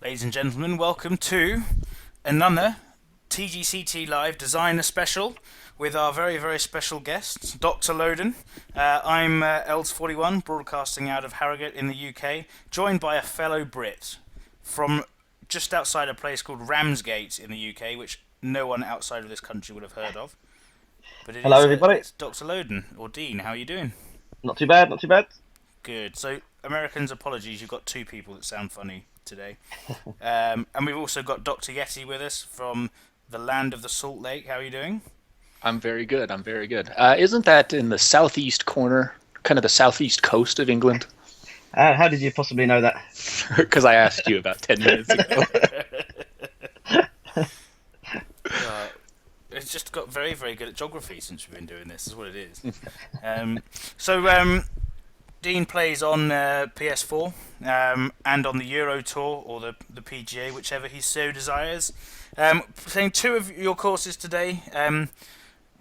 Ladies and gentlemen, welcome to another TGCT Live Designer Special with our very, very special guest, Dr Lowdon. I'm Els41, broadcasting out of Harrogate in the UK, joined by a fellow Brit from just outside a place called Ramsgate in the UK, which no one outside of this country would have heard of. But Hello, everybody. It's Dr Lowdon, or Dean. How are you doing? Not too bad, not too bad. Good. So, Americans, apologies, you've got two people that sound funny today. And we've also got Dr Yeti with us from the land of the Salt Lake. How are you doing? I'm very good. Isn't that in the southeast corner, kind of the southeast coast of England? How did you possibly know that? Because I asked you about 10 minutes ago. It's just got very, very good at geography since we've been doing this, is what it is. So Dean plays on PS4 and on the Euro Tour or the PGA, whichever he so desires. Playing two of your courses today.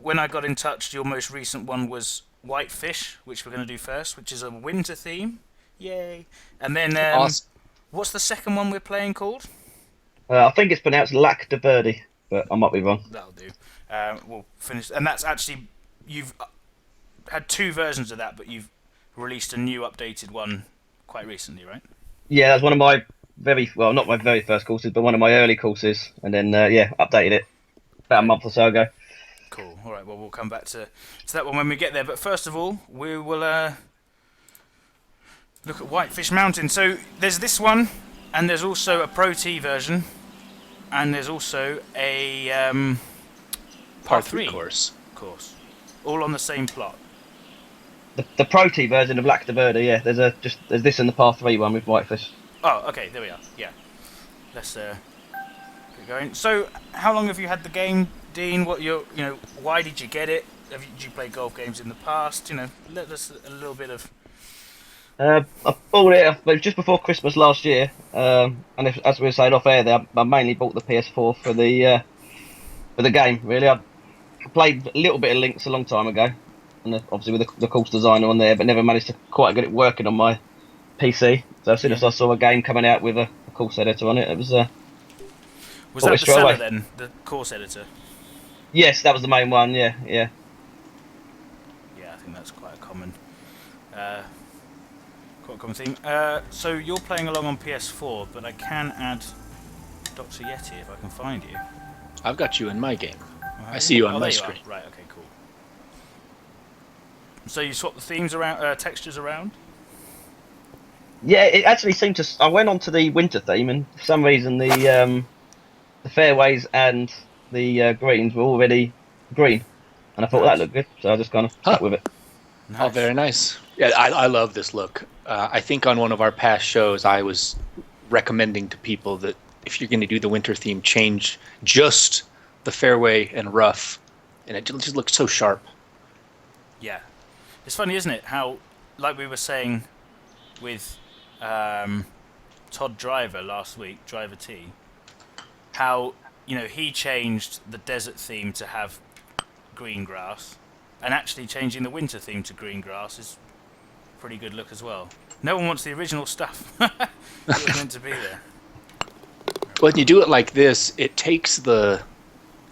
When I got in touch, your most recent one was Whitefish, which we're going to do first, which is a winter theme. Yay! And then, awesome. What's the second one we're playing called? I think it's pronounced a.k.a. Verde, but I might be wrong. That'll do. We'll finish, and that's actually, you've had two versions of that, but you've released a new updated one quite recently, right? Yeah, that's one of my not my very first courses, but one of my early courses, and then updated it about a month or so ago. Cool. All right. Well, we'll come back to that one when we get there. But first of all, we will look at Whitefish Mountain. So there's this one, and there's also a Pro T version, and there's also a Par 3 course, all on the same plot. The Pro T version of a.k.a. Verde, yeah. There's this and the Par 3 one with Whitefish. Oh, okay. There we are. Yeah. Let's get going. So, how long have you had the game, Dean? Why did you get it? Did you play golf games in the past? Let us a little bit of. I bought it just before Christmas last year, and as we were saying off air, there, I mainly bought the PS4 for the game. Really, I played a little bit of Links a long time ago, and obviously with the course designer on there, but never managed to quite get it working on my PC. So as soon as I saw a game coming out with a course editor on it, it was. Was that the seller then, the course editor? Yes, that was the main one. Yeah. Yeah, I think that's quite a common theme. So you're playing along on PS4, but I can add Dr Yeti if I can find you. I've got you in my game. I see you on my screen. Right. Okay. Cool. So you swap the themes around, textures around. Yeah, it actually seemed to. I went on to the winter theme, and for some reason the fairways and the greens were already green, and I thought that looked good, so I just kind of stuck with it. Nice. Oh, very nice. Yeah, I love this look. I think on one of our past shows, I was recommending to people that if you're going to do the winter theme, change just the fairway and rough, and it just looks so sharp. Yeah, it's funny, isn't it? How, like we were saying with Todd Driver last week, Driver T, how he changed the desert theme to have green grass, and actually changing the winter theme to green grass is a pretty good look as well. No one wants the original stuff. It was meant to be there. When you do it like this, it takes the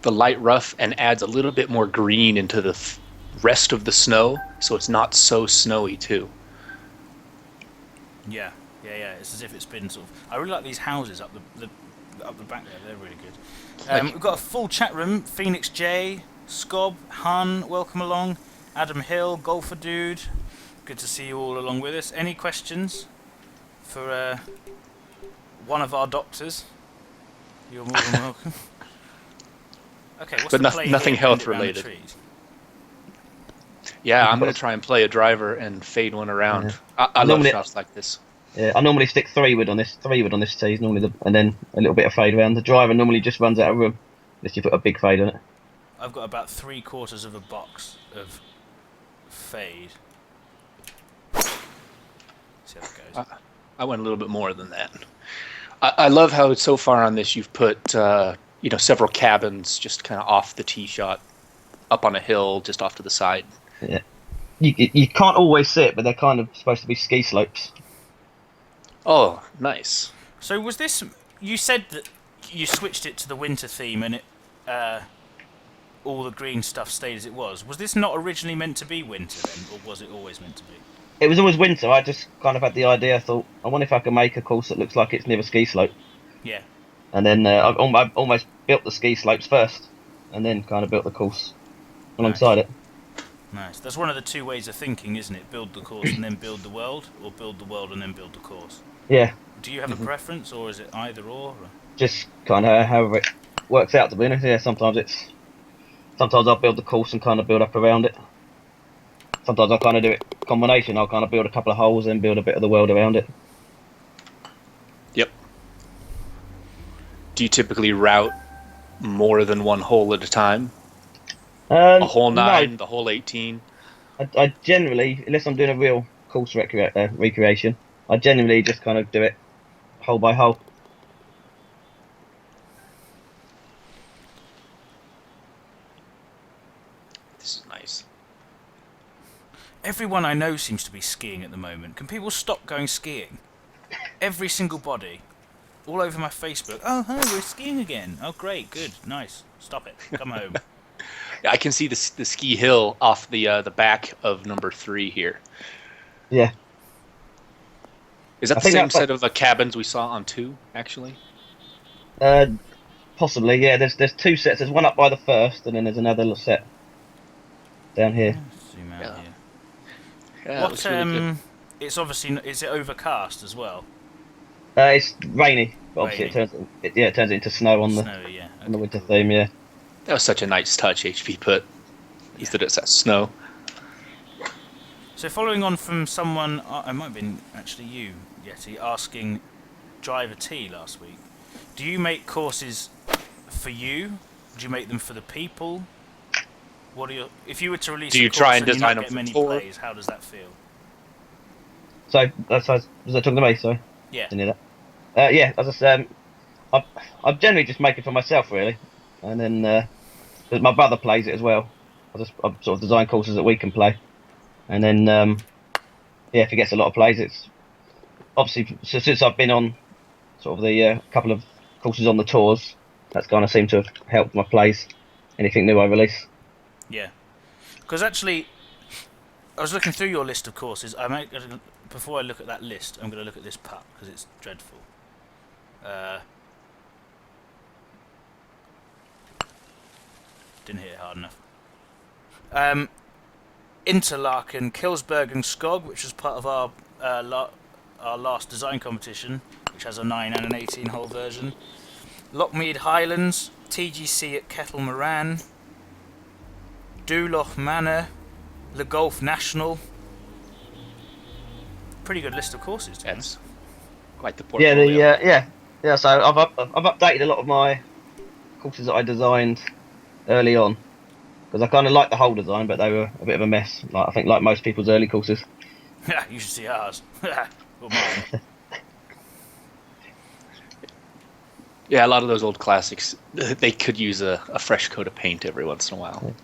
the light rough and adds a little bit more green into the rest of the snow, so it's not so snowy too. Yeah. It's as if it's been sort of. I really like these houses up the back there. They're really good. We've got a full chat room. Phoenix J, Scob, Hun, welcome along. Adam Hill, Golfer Dude. Good to see you all along with us. Any questions for one of our doctors? You're more than welcome. Okay, what's But the play nothing here? health Bend it round the related. trees? Yeah, I'm going to try and play a driver and fade one around. I love Normally- shots like this. Yeah, I normally stick 3-wood on this. 3-wood on this tee is normally and then a little bit of fade around. The driver normally just runs out of room unless you put a big fade on it. I've got about 3/4 of a box of fade. See how that goes. I went a little bit more than that. I love how so far on this you've put several cabins just kind of off the tee shot, up on a hill, just off to the side. Yeah, you can't always see it, but they're kind of supposed to be ski slopes. Oh, nice. So was this? You said that you switched it to the winter theme, and it all the green stuff stayed as it was. Was this not originally meant to be winter then, or was it always meant to be? It was always winter. I just kind of had the idea. I thought, I wonder if I can make a course that looks like it's near a ski slope. Yeah. And then I almost built the ski slopes first, and then kind of built the course alongside it. Nice. That's one of the two ways of thinking, isn't it? Build the course and then build the world, or build the world and then build the course. Yeah. Do you have a preference, or is it either or? Just kind of however it works out, to be honest. Yeah, sometimes I'll build the course and kind of build up around it. Sometimes I'll kind of do it combination. I'll kind of build a couple of holes and build a bit of the world around it. Yep. Do you typically route more than one hole at a time? A hole 9, no. the hole 18? I generally, unless I'm doing a real course recreation, I generally just kind of do it hole by hole. This is nice. Everyone I know seems to be skiing at the moment. Can people stop going skiing? Every single body. All over my Facebook. Oh, hi, we're skiing again. Oh, great, good, nice. Stop it. Come home. Yeah, I can see the ski hill off the back of number 3 here. Yeah. Is that I the think same that's set of cabins we saw on 2, actually? Possibly, yeah. There's 2 sets. There's one up by the first, and then there's another little set down here. Zoom out Yeah. here. Yeah, What? looks really good. It's obviously. Is it overcast as well? It's rainy, but obviously Rainy. it turns it into snow on the Snowy, yeah. on the Okay, winter cool. theme. Yeah. That was such a nice touch HP put. Is that it's that snow. So following on from someone, it might have been actually you, Yeti, asking Driver T last week. Do you make courses for you? Do you make them for the people? What are your? If you were to release, Do you a course try and you design not them get for many tour? plays? How does that feel? So was that talking to me? Sorry, Yeah. didn't hear that. Yeah, as I said, I'm generally just making for myself really, and then my brother plays it as well. I sort of design courses that we can play, and then yeah, if he gets a lot of plays, it's obviously since I've been on sort of the couple of courses on the tours, that's kind of seemed to have helped my plays. Anything new I release. Yeah. Because actually, I was looking through your list of courses. Before I look at that list, I'm going to look at this putt because it's dreadful. Didn't hit it hard enough. Interlaken, Kilsberg Skog, which was part of our last design competition, which has a 9 and an 18 hole version. Lockmead Highlands, TGC at Kettle Moran, Duloch Manor, Le Golf National. Pretty good list of courses. To be honest. That's quite the Yeah, portfolio. yeah. So I've updated a lot of my courses that I designed early on because I kind of liked the whole design, but they were a bit of a mess. Like I think, like most people's early courses. Yeah, you should see ours. Or mine. Yeah, a lot of those old classics, they could use a fresh coat of paint every once in a while.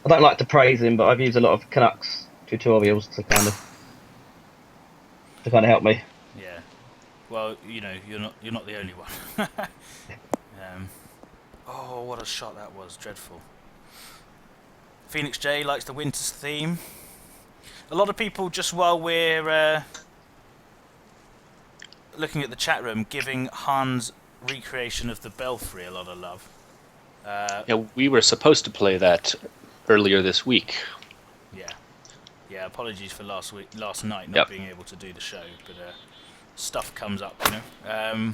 I don't like to praise him, but I've used a lot of Canucks tutorials to kind of help me. Yeah. Well, you know, you're not the only one. Oh, what a shot that was. Dreadful. Phoenix J likes the winter's theme. A lot of people, just while we're looking at the chat room, giving Hans' recreation of the Belfry a lot of love. Yeah, we were supposed to play that earlier this week. Yeah. Apologies for last night not being able to do the show, but stuff comes up, you know.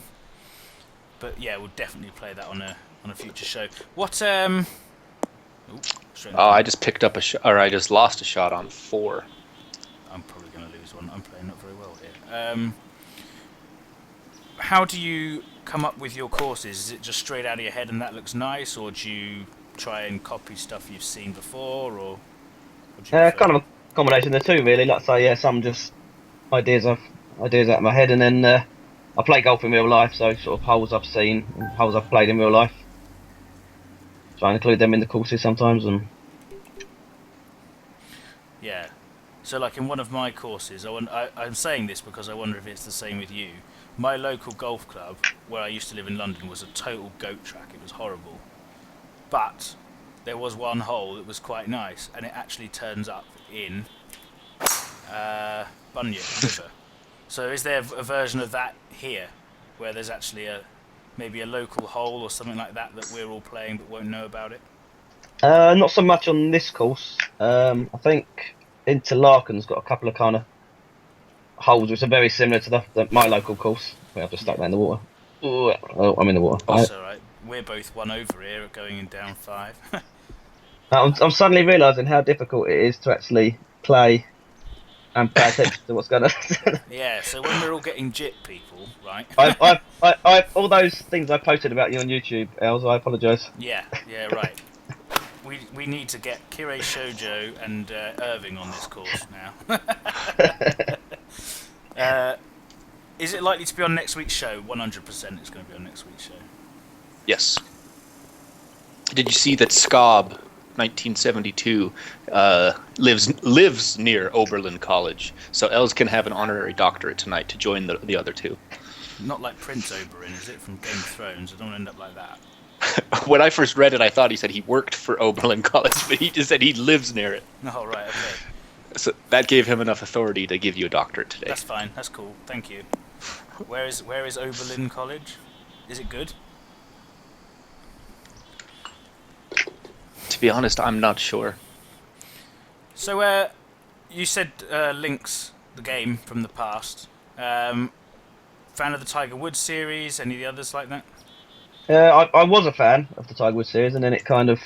But yeah, we'll definitely play that on a future show. What? I just picked up I just lost a shot on 4. I'm probably going to lose one. I'm playing not very well here. How do you come up with your courses? Is it just straight out of your head and that looks nice, or do you try and copy stuff you've seen before, or? Kind of a combination of the two, really. Like I say, some just ideas out of my head, and then I play golf in real life, so sort of holes I've seen and holes I've played in real life. Try and include them in the courses sometimes, and yeah. So, like in one of my courses, I'm saying this because I wonder if it's the same with you. My local golf club, where I used to live in London, was a total goat track. It was horrible. But there was one hole that was quite nice, and it actually turns up in Bunyip River. So is there a version of that here, where there's actually maybe a local hole or something like that we're all playing but won't know about it? not so much on this course. I think Interlaken's got a couple of kind of holes which are very similar to my local course. Wait, I've just stuck that in the water. Oh, I'm in the water. That's alright. We're both one over here, going in down 5. I'm suddenly realising how difficult it is to actually play and pay attention to what's going on. Yeah, so when we're all getting jip, people, right? I all those things I posted about you on YouTube, Els, I apologise. Yeah, right. We need to get Kirei Shoujo and Irving on this course now. Is it likely to be on next week's show? 100% it's going to be on next week's show. Yes. Did you see that Scob 1972 lives near Oberlin College? So Els can have an honorary doctorate tonight to join the other two. Not like Prince Oberyn, is it, from Game of Thrones? I don't want to end up like that. When I first read it, I thought he said he worked for Oberlin College, but he just said he lives near it. Oh, right, okay. So that gave him enough authority to give you a doctorate today. That's fine, that's cool, thank you. Where is Oberlin College? Is it good? To be honest, I'm not sure. So, you said Lynx, the game from the past. Fan of the Tiger Woods series? Any of the others like that? I was a fan of the Tiger Woods series, and then it kind of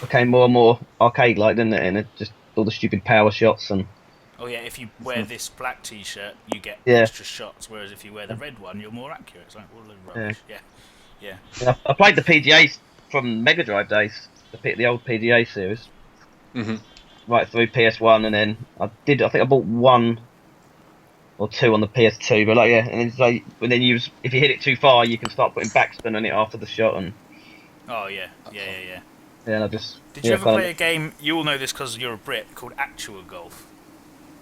became more and more arcade-like, didn't it? And it just all the stupid power shots and. Oh yeah, if you wear this black T-shirt, you get Yeah. extra shots, whereas if you wear the red one, you're more accurate. It's like all the rubbish. Yeah. I played the PGA from Mega Drive days, the old PGA series, right through PS1, and then I think I bought 1 or 2 on the PS2. But and it's like if you hit it too far, you can start putting backspin on it after the shot, and. Oh yeah. Yeah, and I just. Did you ever play a game? You all know this because you're a Brit, called Actual Golf.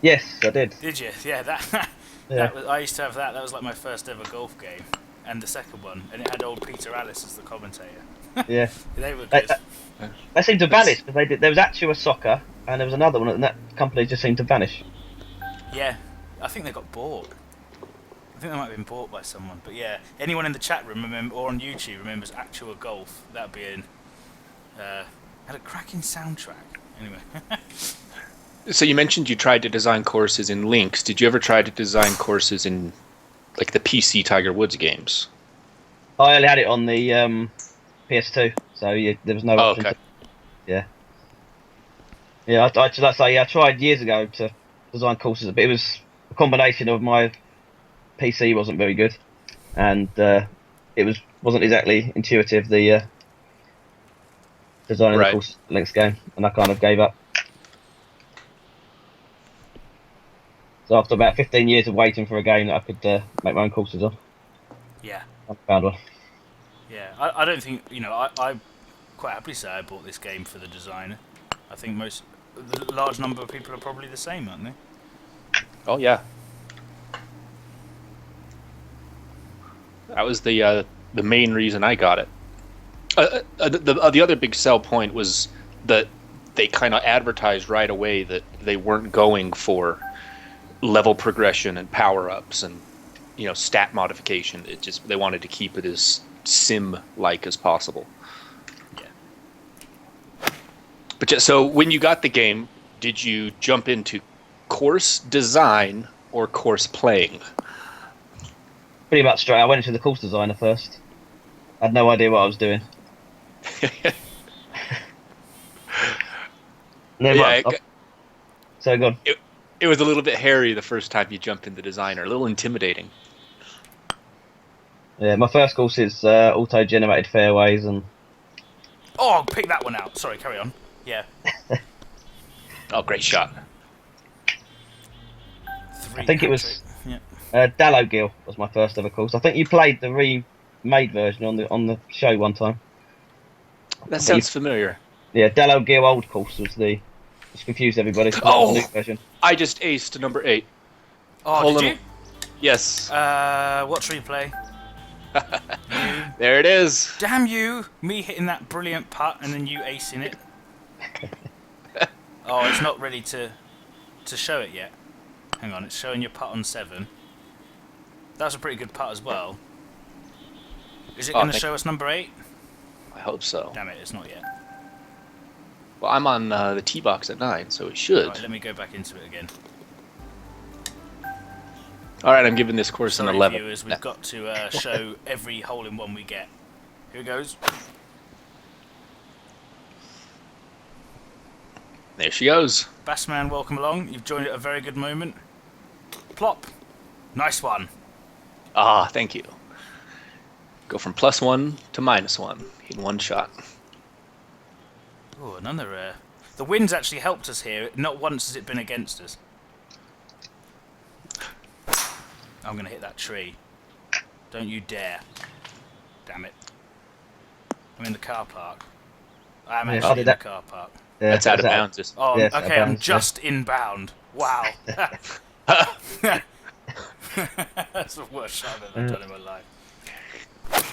Yes, I did. Did you? Yeah, that I used to have that. That was like my first ever golf game, and the second one, and it had old Peter Alice as the commentator. Yeah. They were good. They seemed to vanish because there was Actua Soccer, and there was another one, and that company just seemed to vanish. Yeah, I think they got bought. I think they might have been bought by someone. But yeah, anyone in the chat room or on YouTube remembers Actua Golf? That'd be in. Had a cracking soundtrack. Anyway. So you mentioned you tried to design courses in Lynx. Did you ever try to design courses in, like, the PC Tiger Woods games? I only had it on the PS2, so there was no option. Okay. Yeah, I tried years ago to design courses, but it was a combination of my PC wasn't very good, and it wasn't exactly intuitive, the designing the course Lynx game, and I kind of gave up. So after about 15 years of waiting for a game that I could make my own courses on, Yeah. I found one. Yeah, I don't think, I quite happily say I bought this game for the designer. I think the large number of people are probably the same, aren't they? Oh yeah. That was the main reason I got it. The other big sell point was that they kind of advertised right away that they weren't going for level progression and power ups and stat modification. It just they wanted to keep it as sim like as possible. Yeah. But so when you got the game, did you jump into course design or course playing? Pretty much straight. I went into the course designer first. I had no idea what I was doing. No, Yeah, so go on. it was a little bit hairy the first time you jumped into designer, a little intimidating. Yeah, my first course is auto-generated fairways and. Oh, pick that one out. Sorry, carry on. Yeah. Oh, great shot. I think it was Dallowgill was my first ever course. I think you played the remade version on the show one time. That sounds familiar. Yeah, Dallowgill old course was just confused everybody. Oh, the new version. I just aced number 8. Oh, did you? Yes. What's replay? There it is. Damn you! Me hitting that brilliant putt and then you acing it. Oh, it's not ready to show it yet. Hang on, it's showing your putt on 7. That's a pretty good putt as well. Is it going to show us number 8? I hope so. Damn it, it's not yet. Well, I'm on the tee box at 9, so it should. Right, let me go back into it again. All right, I'm giving this course Sorry, an 11. viewers, we've got to show every hole in one we get. Here it goes. There she goes. Bassman, welcome along. You've joined at a very good moment. Plop. Nice one. Ah, thank you. Go from +1 to -1 in one shot. Oh, another... The wind's actually helped us here. Not once has it been against us. I'm going to hit that tree. Don't you dare. Damn it. I'm in the car park. I'm actually in the car park. Yeah, that's out of bounds. Oh, yeah, okay, I'm just inbound. Wow. That's the worst shot I've ever done in my life.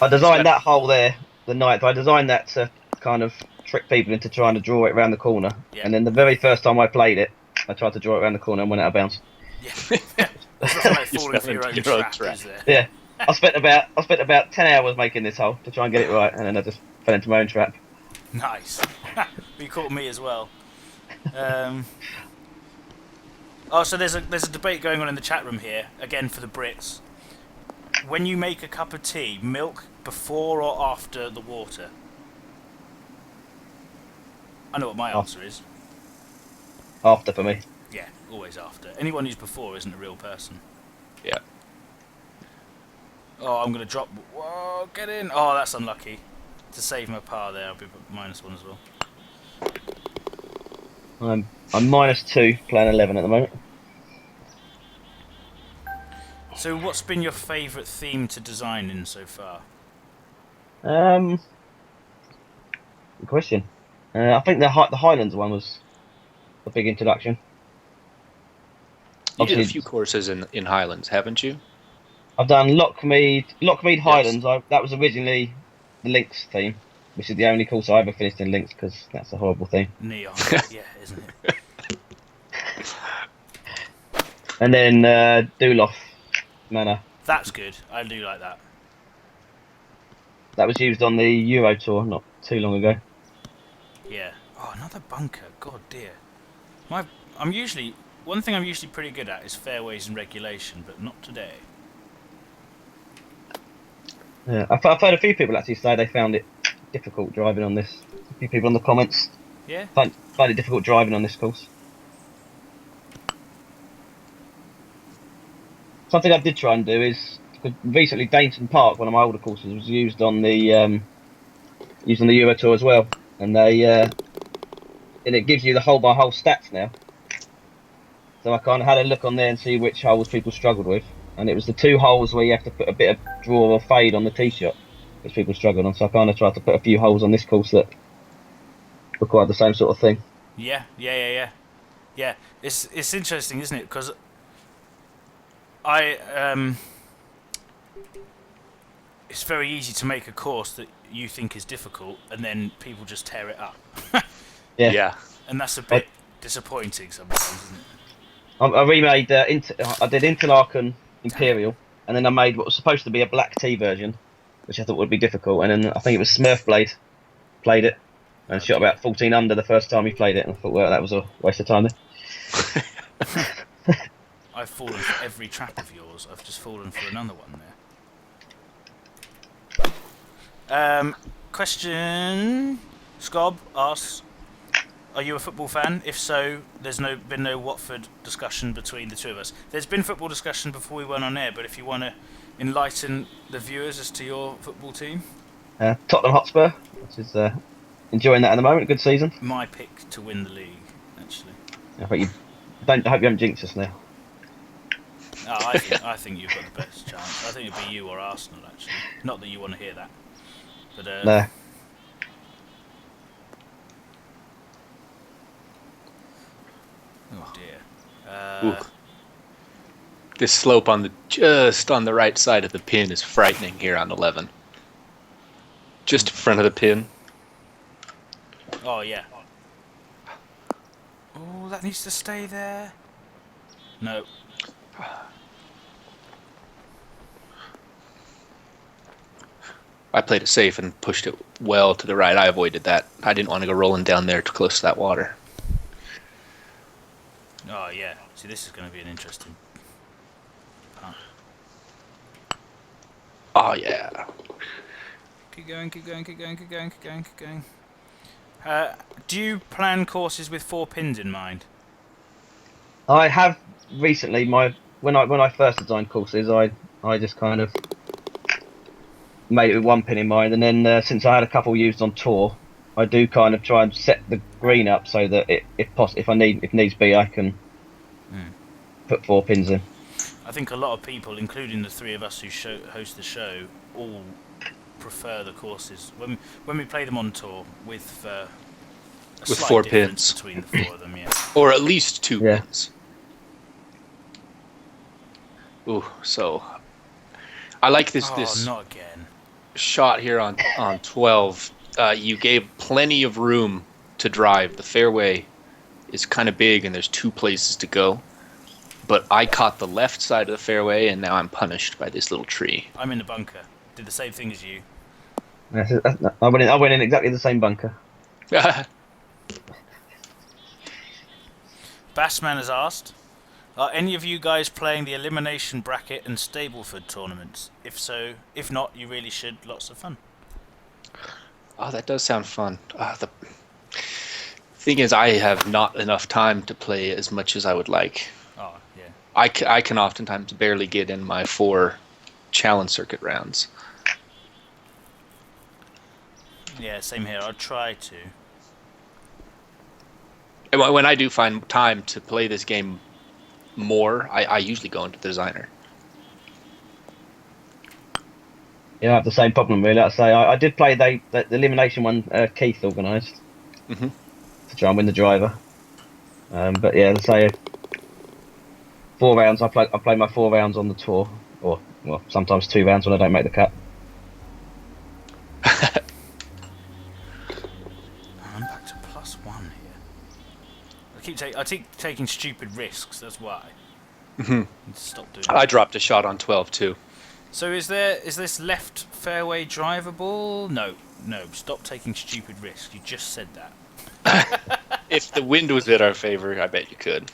I designed that hole there the night. I designed that to kind of trick people into trying to draw it around the corner. Yeah. And then the very first time I played it, I tried to draw it around the corner and went out of bounds. Yeah. That's like falling for your own trap, is there? Yeah. I spent about 10 hours making this hole to try and get it right, and then I just fell into my own trap. Nice. You caught me as well. Oh, so there's a debate going on in the chat room here, again for the Brits. When you make a cup of tea, milk before or after the water? I know what my answer is. After for me. Yeah, always after. Anyone who's before isn't a real person. Yeah. Oh, I'm going to drop... Whoa, get in! Oh, that's unlucky. To save my par there, I'll be -1 as well. I'm -2, playing 11 at the moment. So what's been your favourite theme to design in so far? Good question. I think the Highlands one was a big introduction. You did a few courses in Highlands, haven't you? I've done Lockmead Highlands. Yes. That was originally the Links theme, which is the only course I ever finished in Links because that's a horrible theme. Neon, yeah, isn't it? And then Duloff Manor. That's good. I do like that. That was used on the Euro Tour not too long ago. Yeah. Oh, another bunker. God dear. One thing I'm usually pretty good at is fairways and regulation, but not today. Yeah, I've heard a few people actually say they found it difficult driving on this. A few people in the comments. Yeah. Find it difficult driving on this course. Something I did try and do is recently Dainton Park, one of my older courses, was used on the Euro Tour as well, and it gives you the hole by hole stats now. So I kind of had a look on there and see which holes people struggled with, and it was the 2 holes where you have to put a bit of draw or fade on the tee shot, which people struggled on. So I kind of tried to put a few holes on this course that required the same sort of thing. Yeah. It's interesting, isn't it? Because it's very easy to make a course that you think is difficult, and then people just tear it up. Yeah. Yeah. And that's a bit disappointing sometimes, isn't it? I remade. I did Interlaken Imperial, and then I made what was supposed to be a black tea version, which I thought would be difficult. And then I think it was Smurfblade played it and shot about 14 under the first time he played it, and I thought, well, that was a waste of time. I've fallen for every trap of yours. I've just fallen for another one there. Question. Scob asks, are you a football fan? If so, there's been no Watford discussion between the two of us. There's been football discussion before we went on air, but if you want to enlighten the viewers as to your football team. Tottenham Hotspur, which is enjoying that at the moment. Good season. My pick to win the league, actually. I hope you haven't jinxed us now. Oh, I think you've got the best chance. I think it'd be you or Arsenal, actually. Not that you want to hear that, but No. Oh dear. This slope on just on the right side of the pin is frightening here on 11. Just in front of the pin. Oh yeah. Oh, that needs to stay there. No. I played it safe and pushed it well to the right. I avoided that. I didn't want to go rolling down there too close to that water. Oh yeah. See, this is going to be an interesting part. Oh yeah. Keep going, keep going, keep going, keep going, keep going, keep going. Do you plan courses with 4 pins in mind? I have recently. When I first designed courses, I just kind of made it with 1 pin in mind, and then since I had a couple used on tour, I do kind of try and set the green up so that if needs be, I can put 4 pins in. I think a lot of people, including the 3 of us who host the show, all prefer the courses when we play them on tour with a slight 4 difference pins between the 4 of them. Yeah. or at least 2 Yeah. pins. Ooh, so I like this not again. shot here on 12. You gave plenty of room to drive. The fairway is kind of big and there's 2 places to go. But I caught the left side of the fairway and now I'm punished by this little tree. I'm in the bunker. Did the same thing as you. I went in exactly the same bunker. Bassman has asked, are any of you guys playing the elimination bracket and Stableford tournaments? If so, if not, you really should. Lots of fun. Oh, that does sound fun. The thing is, I have not enough time to play as much as I would like. Oh, yeah. I can oftentimes barely get in my 4 challenge circuit rounds. Yeah, same here. I'll try to. And when I do find time to play this game more, I usually go into designer. Yeah, I have the same problem really. Like I say, I did play the elimination one. Keith organised to try and win the driver. But yeah, let's say 4 rounds. I play my 4 rounds on the tour, or well, sometimes 2 rounds when I don't make the cut. I'm back to +1 here. I keep taking stupid risks. That's why. Stop doing I that. dropped a shot on 12 too. So is this left fairway drivable? No. Stop taking stupid risks. You just said that. If the wind was in our favor, I bet you could.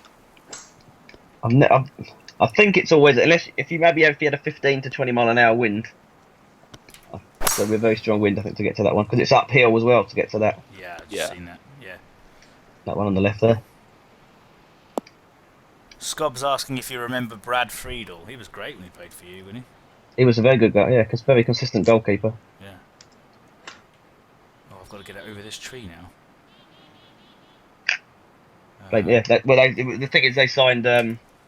I think it's always, unless if you had a 15 to 20 mile an hour wind, there'll be a very strong wind I think to get to that one because it's uphill as well to get to that. Yeah, I've just seen that. Yeah. That one on the left there. Scobb's asking if you remember Brad Friedel. He was great when he played for you, wasn't he? He was a very good guy, yeah, because very consistent goalkeeper. Yeah. Oh, I've got to get over this tree now. The thing is, they signed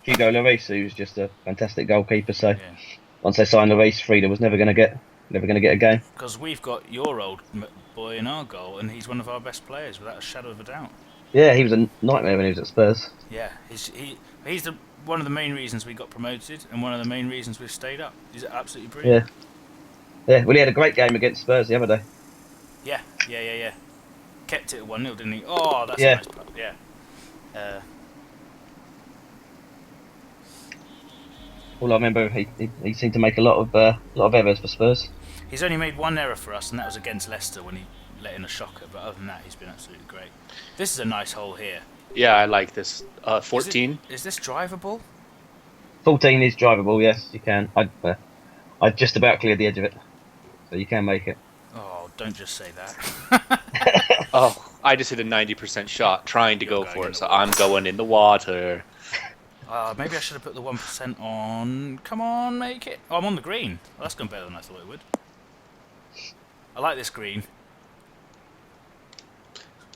Hugo Lloris, who's just a fantastic goalkeeper. So once they signed Lloris, Frieda was never going to get a game. Because we've got your old boy in our goal, and he's one of our best players, without a shadow of a doubt. Yeah, he was a nightmare when he was at Spurs. Yeah, he's one of the main reasons we got promoted, and one of the main reasons we've stayed up. He's absolutely brilliant. Yeah, well, he had a great game against Spurs the other day. Yeah. Kept it at 1-0, didn't he? Oh, that's a Yeah. nice putt. Yeah. Uh, All I remember, he seemed to make a lot of errors for Spurs. he's only made one error for us, and that was against Leicester when he let in a shocker. But other than that, he's been absolutely great. This is a nice hole here. Yeah, I like this. 14. Is this drivable? 14 is drivable. Yes, you can. I just about cleared the edge of it, so you can make it. Oh, don't just say that. Oh, I just hit a 90% shot trying to You're go going for in it, the so water. I'm going in the water. Maybe I should have put the 1% on. Come on, make it. Oh, I'm on the green. Well, that's gone better than I thought it would. I like this green.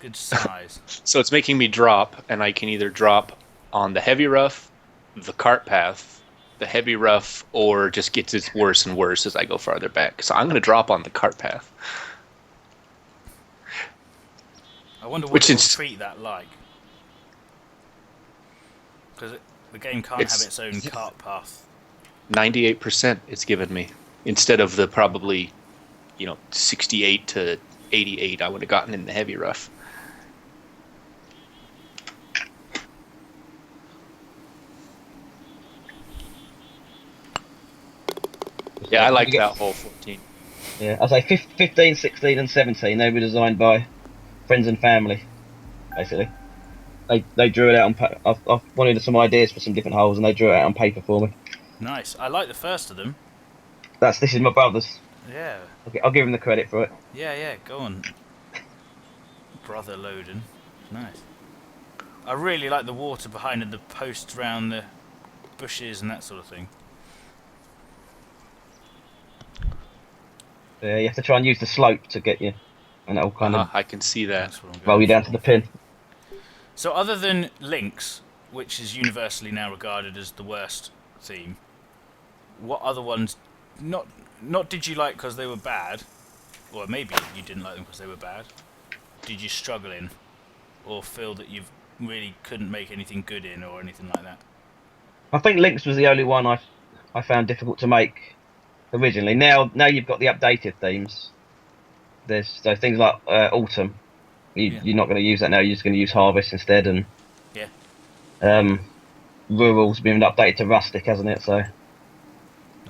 Good size. So it's making me drop, and I can either drop on the heavy rough, the cart path, the heavy rough, or just gets it worse and worse as I go farther back. So I'm going to drop on the cart path. I wonder what Which it will is- treat that like. Because the game can't have its own cart path. 98% it's given me. Instead of the probably, 68 to 88 I would have gotten in the heavy rough. Yeah, I like that hole 14. Yeah, I say 15, 16, and 17. They were designed by friends and family, basically. They drew it out on. I've wanted some ideas for some different holes, and they drew it out on paper for me. Nice. I like the first of them. This is my brother's. Yeah. I'll give him the credit for it. Yeah. Go on. Brother Lowdon. Nice. I really like the water behind and the posts around the bushes and that sort of thing. Yeah, you have to try and use the slope to get you, and that'll kind of I can see that. That's what I'm roll going you down for. to the pin. So other than Lynx, which is universally now regarded as the worst theme, what other ones not did you like because they were bad, or maybe you didn't like them because they were bad? Did you struggle in, or feel that you really couldn't make anything good in, or anything like that? I think Lynx was the only one I found difficult to make originally. Now you've got the updated themes. There's so things like autumn. You're not going to use that now. You're just going to use harvest instead, and Yeah. rural's been updated to rustic, hasn't it? So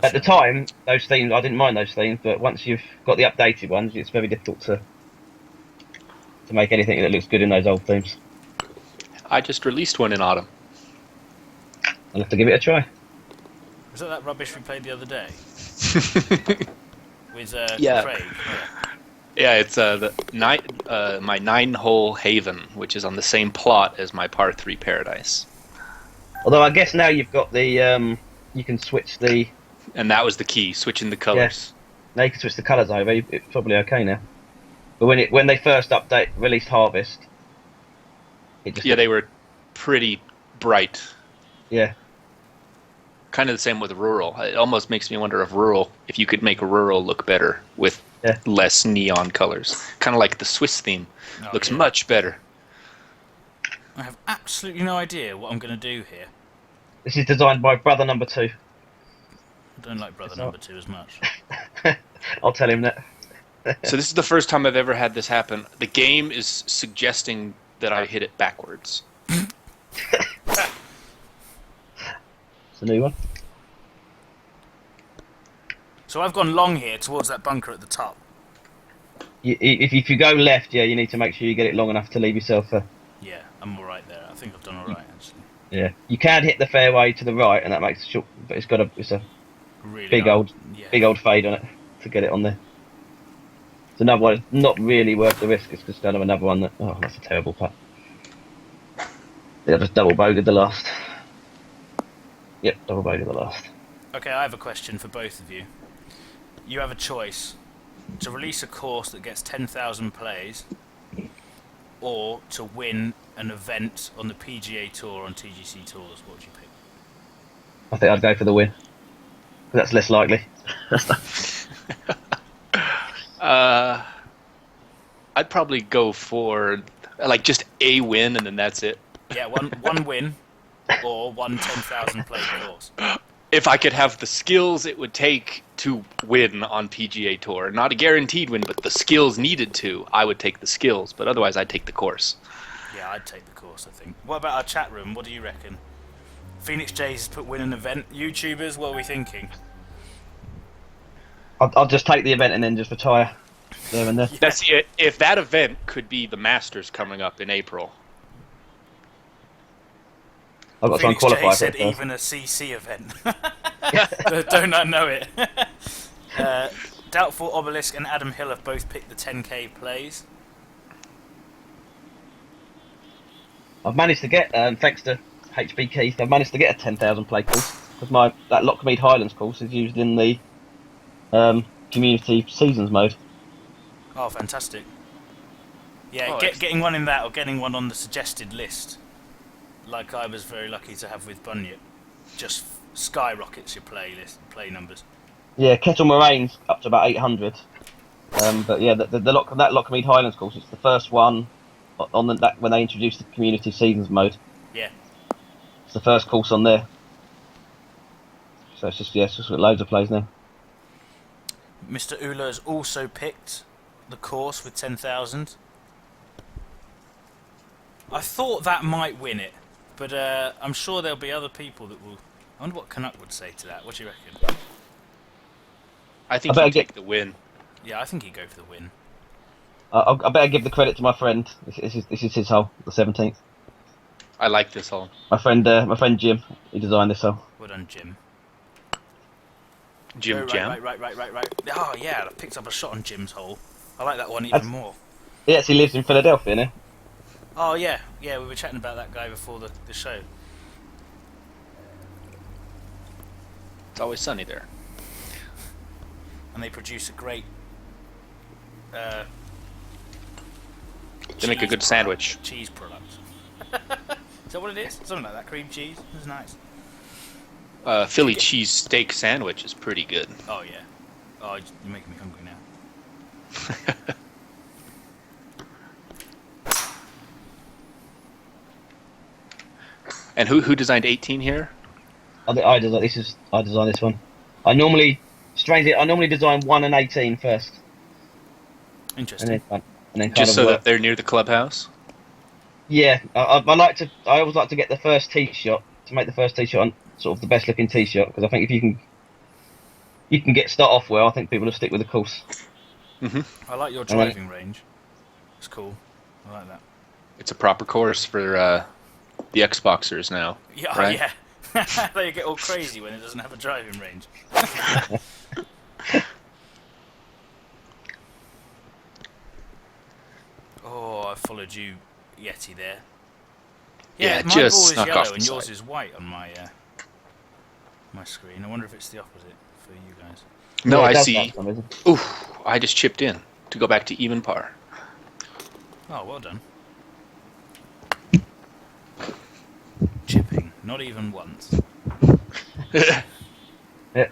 at the time, those themes I didn't mind those themes, but once you've got the updated ones, it's very difficult to make anything that looks good in those old themes. I just released one in autumn. I'll have to give it a try. Was that rubbish we played the other day with Yeah. Craig? Yeah, it's my 9-hole Haven, which is on the same plot as my par 3 Paradise. Although I guess now you've got the you can switch the And that was the key, switching the colors. now you can switch the colours over. It's probably okay now. But when they first released Harvest, it just They were pretty bright. yeah. Kind of the same with rural. It almost makes me wonder if you could make rural look better with less neon colors. Kind of like the Swiss theme. Looks much better. I have absolutely no idea what I'm going to do here. This is designed by brother number 2. I don't like brother number 2 as much. I'll tell him that. So this is the first time I've ever had this happen. The game is suggesting that I hit it backwards. It's a new one. So I've gone long here towards that bunker at the top. If you go left, you need to make sure you get it long enough to leave yourself a... Yeah, I'm alright there. I think I've done alright, actually. Yeah, you can hit the fairway to the right, and that makes it short, but it's a Really big hard. old fade on it to get it on there. It's another one. It's not really worth the risk. It's just another one that. Oh, that's a terrible putt. Yeah, I just double bogeyed the last. Yep, double bogeyed the last. Okay, I have a question for both of you. You have a choice to release a course that gets 10,000 plays, or to win an event on the PGA Tour on TGC Tours. What would you pick? I think I'd go for the win. That's less likely. I'd probably go for just a win and then that's it. Yeah, one win, or one 10,000 play course. if I could have the skills it would take to win on PGA Tour, not a guaranteed win, but the skills needed to, I would take the skills. But otherwise, I'd take the course. Yeah, I'd take the course, I think. What about our chat room? What do you reckon? Phoenix Jays has put win an event. YouTubers, what are we thinking? I'll just take the event and then just retire there and there. That's it. If that event could be the Masters coming up in April. I've got Phoenix someone Jay qualified said for it. even a CC event. Don't I know it? Doubtful Obelisk and Adam Hill have both picked the 10k plays. I've managed to get, thanks to HB Keith, I've managed to get a 10,000 play course because that Lockmead Highlands course is used in the community seasons mode. Oh, fantastic! Yeah, Oh, getting one in that or getting one on the suggested list, like I was very lucky to have with Bunyip, just skyrockets your play numbers. Yeah, Kettle Moraine's up to about 800. But yeah, that Lockmead Highlands course, it's the first one on that when they introduced the community seasons mode. Yeah. It's the first course on there. So it's just got loads of plays now. Mr. Ula has also picked the course with 10,000. I thought that might win it, but I'm sure there'll be other people that will. I wonder what Canuck would say to that. What do you reckon? I think he'd take the win. Yeah, I think he'd go for the win. I better give the credit to my friend. This is his hole, the 17th. I like this hole. My friend Jim, he designed this hole. Well done, Jim. Jim Oh, Jam. Right. Oh, yeah, I picked up a shot on Jim's hole. I like that one even more. He actually lives in Philadelphia now. Oh, yeah, we were chatting about that guy before the show. It's always sunny there. And they produce a great... They make a good sandwich. Cheese product. Is that what it is? Something like that, cream cheese. It's nice. Philly cheese steak sandwich is pretty good. Oh, yeah. Oh, you're making me hungry now. And who designed 18 here? I designed this one. I normally design 1 and 18 first. Interesting. And then Just so that they're near the clubhouse? Yeah, I always like to get the first tee shot, to make the first tee shot sort of the best looking tee shot, because I think if you can start off well, I think people will stick with the course. I like your driving range. It's cool. I like that. It's a proper course for the Xboxers now. Yeah, right? yeah. They get all crazy when it doesn't have a driving range. Oh, I followed you, Yeti, there. Yeah, my just ball is snuck yellow off the and yours side. is white on my my screen. I wonder if it's the opposite for you guys. No, Yeah, it I does see. that for some reason. Oof, I just chipped in to go back to even par. Oh, well done. Chipping, not even once. Yeah,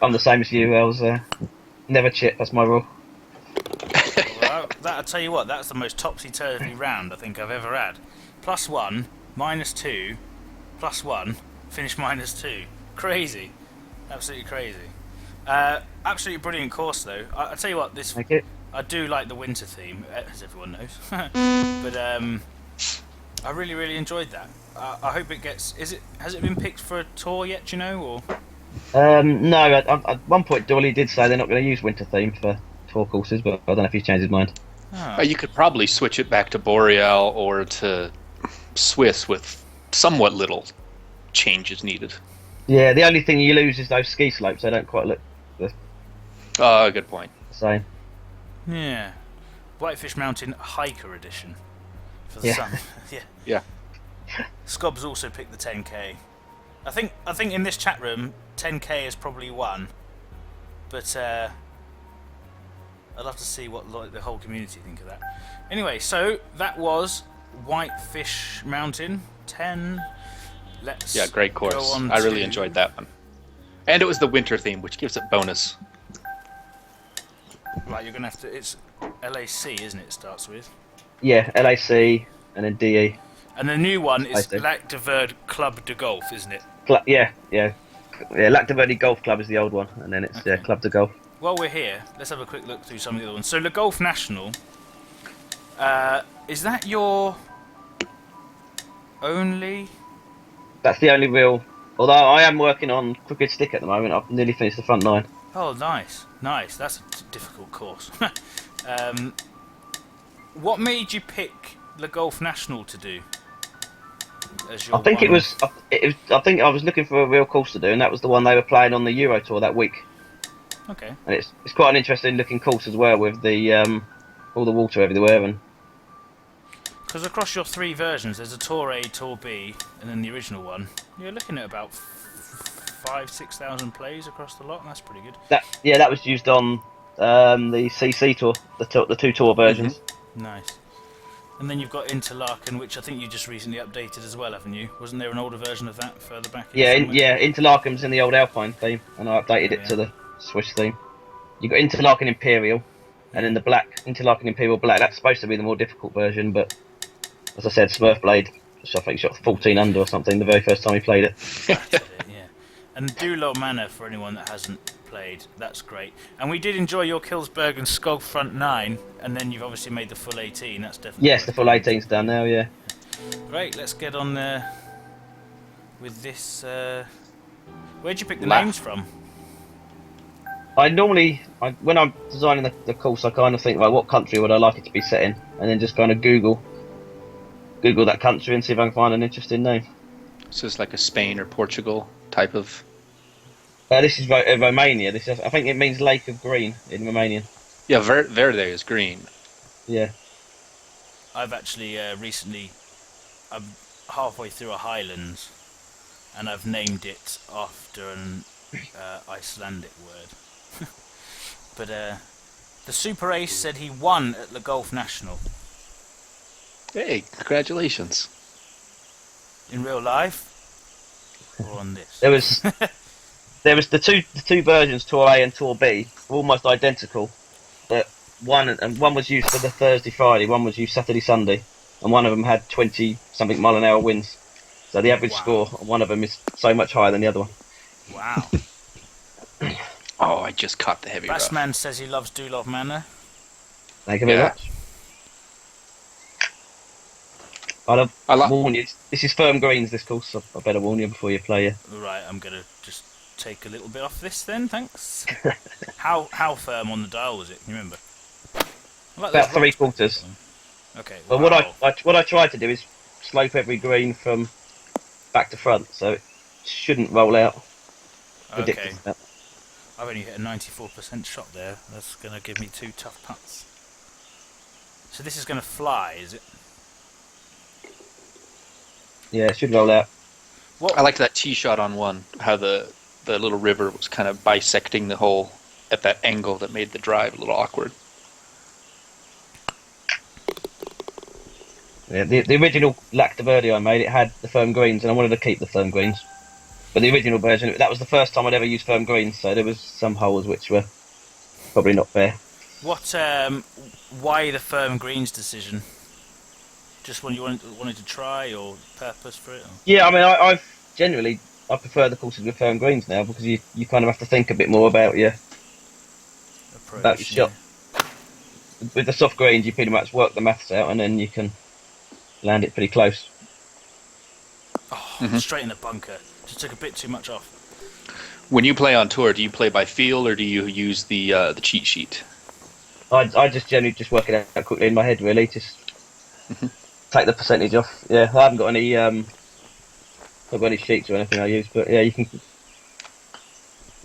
I'm the same as you. I was never chip. That's my rule. Well, I'll tell you what, that's the most topsy-turvy round I think I've ever had. +1, -2, +1, finish -2. Crazy. Absolutely crazy. Absolutely brilliant course, though. I tell you what, Thank you. I do like the winter theme, as everyone knows. But I really, really enjoyed that. I hope it gets... Has it been picked for a tour yet, do you know, or...? No, at one point Dolly did say they're not going to use winter theme for tour courses, but I don't know if he's changed his mind. Oh. You could probably switch it back to Boreal or to Swiss with somewhat little changes needed. Yeah, the only thing you lose is those ski slopes. They don't quite look the Good point. same. Yeah. Whitefish Mountain Hiker Edition for the Yeah. summer. Yeah. Yeah. Scobbs also picked the 10k. I think in this chat room 10k is probably one, but I'd love to see what the whole community think of that. Anyway, so that was Whitefish Mountain 10. Let's Great go course. on I really to- enjoyed that one. And it was the winter theme, which gives it bonus. Right, you're gonna have to. It's LAC, isn't it? It starts with. Yeah, LAC and then DE. And the new one is I see. Lac de Verde Club de Golf, isn't it? Yeah, Yeah, Lac de Verde Golf Club is the old one, and then it's Okay. Club de Golf. While we're here, let's have a quick look through some of the other ones. So, Le Golf National, is that your only? That's the only real. Although I am working on Crooked Stick at the moment, I've nearly finished the front 9. Oh, nice. That's a difficult course. What made you pick Le Golf National to do? As your I think one? it was. I think I was looking for a real course to do, and that was the one they were playing on the Euro Tour that week. Okay. And it's quite an interesting looking course as well, with the all the water everywhere. And Because across your 3 versions, there's a Tour A, Tour B, and then the original one. You're looking at about 5,000-6,000 plays across the lot. That's pretty good. that was used on the CC Tour, the 2 tour versions. Nice. And then you've got Interlaken, which I think you just recently updated as well, haven't you? Wasn't there an older version of that further back? Interlaken's in the old Alpine theme, and I updated it to the Swiss theme. You got Interlaken Imperial, and then the black Interlaken Imperial Black. That's supposed to be the more difficult version, but as I said, Smurfblade, which I think shot 14 under or something the very first time he played it. That's it, yeah. And Dulo Manor, for anyone that hasn't played, that's great. And we did enjoy your Kilsberg and Skog front 9, and then you've obviously made the full 18. That's definitely Yes, the full 18's done now. Yeah. great. Let's get on with this. Where'd you pick the names from? When I'm designing the course, I kind of think, right, what country would I like it to be set in, and then just kind of Google that country and see if I can find an interesting name. So it's like a Spain or Portugal type of. This is Romania. I think it means Lake of Green in Romanian. Yeah, Verde is green. Yeah. I've actually recently, I'm halfway through a Highlands, and I've named it after an Icelandic word. But the Super Ace said he won at the Golf National. Hey, congratulations. In real life? Or on this? There was the two versions, Tour A and Tour B, were almost identical, but one was used for the Thursday Friday, one was used Saturday Sunday, and one of them had 20 something mile an hour winds. So the average score on one of them is so much higher than the other one. Wow. Oh, I just caught the heavy rough. Bassman says he loves Dulov Manor. Thank you very much. I'll warn you, this is firm greens, this course, so I better warn you before you play it. Right, I'm going to just take a little bit off this then, thanks. How firm on the dial was it, can you remember? Like about 3/4. Okay. But wow. what I tried to do is slope every green from back to front, so it shouldn't roll out. Okay. I've only hit a 94% shot there. That's going to give me 2 tough putts. So this is going to fly, is it? Yeah, it should roll out. I liked that tee shot on one, how the little river was kind of bisecting the hole at that angle that made the drive a little awkward. Yeah, the original Lac de Verde I made, it had the firm greens, and I wanted to keep the firm greens. But the original version, that was the first time I'd ever used firm greens, so there was some holes which were probably not fair. What? Why the firm greens decision? Just when you wanted to try, or purpose for it? Or? Yeah, I mean, I prefer the courses with firm greens now, because you kind of have to think a bit more about your shot. With the soft greens, you pretty much work the maths out, and then you can land it pretty close. Oh, straight in the bunker. Just took a bit too much off. When you play on tour, do you play by feel or do you use the cheat sheet? I just generally just work it out quickly in my head, really. Just take the percentage off. Yeah, I haven't got any sheets or anything I use, but yeah, you can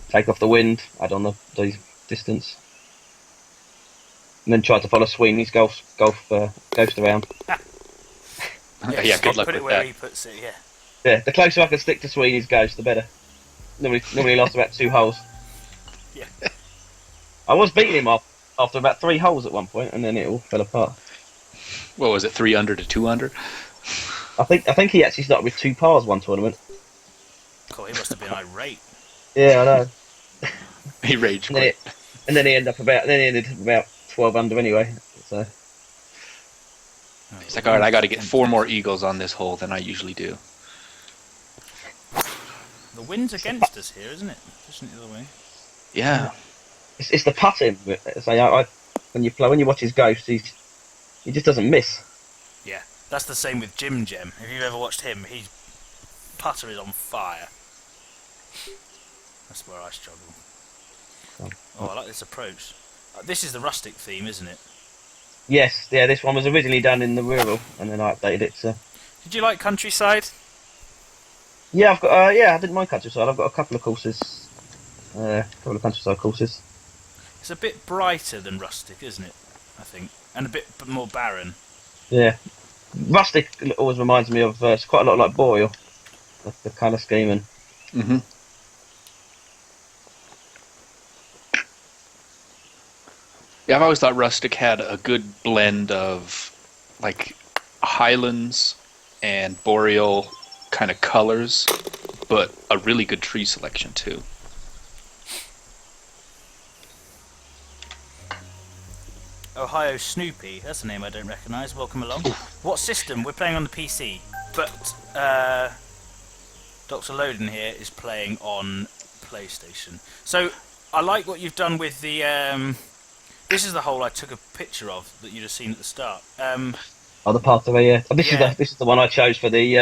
take off the wind, add on the distance, and then try to follow Sweeney's ghost around. Yeah, good luck put it with where that. he puts it. Yeah. Yeah, the closer I can stick to Sweeney's ghost, the better. Normally lasts about 2 holes. Yeah. I was beating him off after about 3 holes at one point, and then it all fell apart. What was it, 3 under to 2 under? I think he actually started with 2 pars one tournament. Cool, he must have been irate. Yeah, I know. He raged quit. And then he ended up about 12 under anyway. So He's like, all right, I got to get 4 more eagles on this hole than I usually do. The wind's against us here, isn't it? Isn't it the other way? Yeah. It's the putting. When you watch his Ghost, he just doesn't miss. Yeah, that's the same with Jim Gem. If you've ever watched him, his putter is on fire. That's where I struggle. Oh, I like this approach. This is the Rustic theme, isn't it? Yes, yeah. This one was originally done in the rural, and then I updated it to. Did you like Countryside? Yeah, I've got. I didn't mind Countryside. I've got a couple of courses. A couple of Countryside courses. It's a bit brighter than Rustic, isn't it? I think, and a bit more barren. Yeah, Rustic always reminds me of. It's quite a lot like Boreal, the colour scheme and. Mm-hmm. Yeah, I've always thought Rustic had a good blend of like Highlands and Boreal kind of colors, but a really good tree selection too. Ohio Snoopy, that's a name I don't recognise. Welcome along. What system? We're playing on the PC, but Dr Lowdon here is playing on PlayStation. So I like what you've done with the. This is the hole I took a picture of that you'd have seen at the start. The pathway, yeah. This is the one I chose for the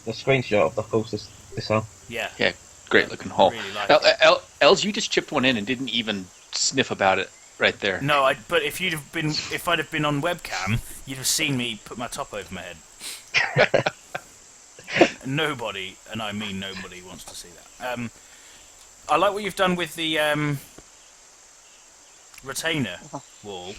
screenshot of the course. This hole. Yeah. Yeah, great looking hole. Really like it. Els, you just chipped one in and didn't even sniff about it right there. No, but if I'd have been on webcam, you'd have seen me put my top over my head. Nobody, and I mean nobody, wants to see that. I like what you've done with the retainer wall.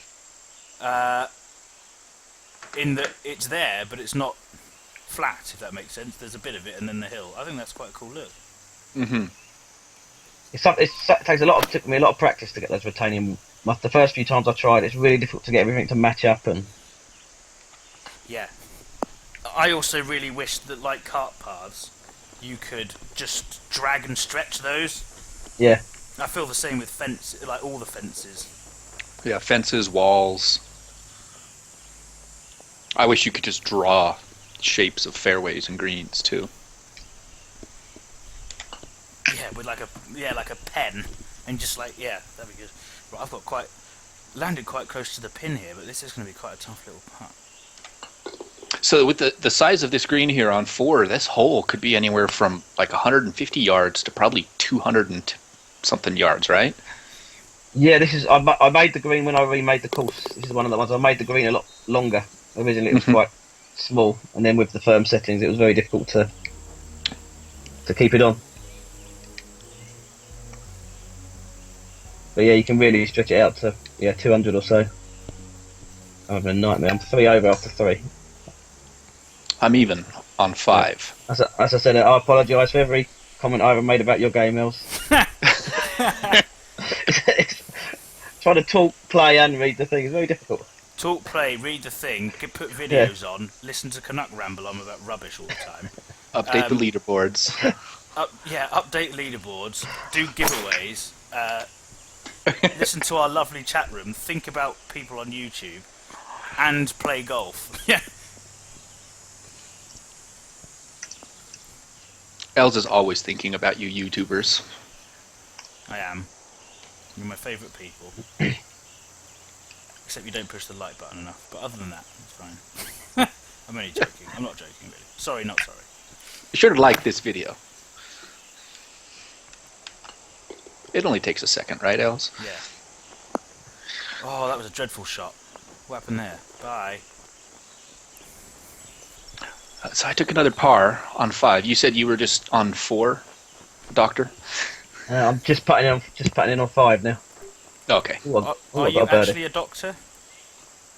In that it's there, but it's not flat, if that makes sense. There's a bit of it, and then the hill. I think that's quite a cool look. Mm-hmm. It took me a lot of practice to get those retaining. The first few times I tried, it's really difficult to get everything to match up. And Yeah. I also really wish that, like cart paths, you could just drag and stretch those. yeah, I feel the same with like all the fences. Yeah, fences, walls. I wish you could just draw shapes of fairways and greens too. Yeah, with like a pen, and just like that'd be good. Right, I've landed quite close to the pin here, but this is going to be quite a tough little putt. So with the size of this green here on 4, this hole could be anywhere from like 150 yards to probably 200 and something yards, right? yeah. I made the green when I remade the course. This is one of the ones I made the green a lot longer. Originally, it was quite small, and then with the firm settings, it was very difficult to keep it on. But yeah, you can really stretch it out to 200 or so. I'm having a nightmare. I'm 3 over after 3. I'm even on 5. As I said, I apologise for every comment I ever made about your game, Els. Trying to talk, play, and read the thing is very difficult. Talk, play, read the thing, put videos on, listen to Canuck ramble on about rubbish all the time. Update the leaderboards. Update leaderboards, do giveaways, listen to our lovely chat room, think about people on YouTube, and play golf. Yeah. Els is always thinking about you YouTubers. I am. You're my favourite people. Except you don't push the like button enough. But other than that, it's fine. I'm only joking. I'm not joking, really. Sorry, not sorry. Be sure to like this video. It only takes a second, right, Els? Yeah. Oh, that was a dreadful shot. What happened there? Bye. So I took another par on 5. You said you were just on 4, Doctor? I'm just putting in on 5 now. Okay. Are you actually a doctor?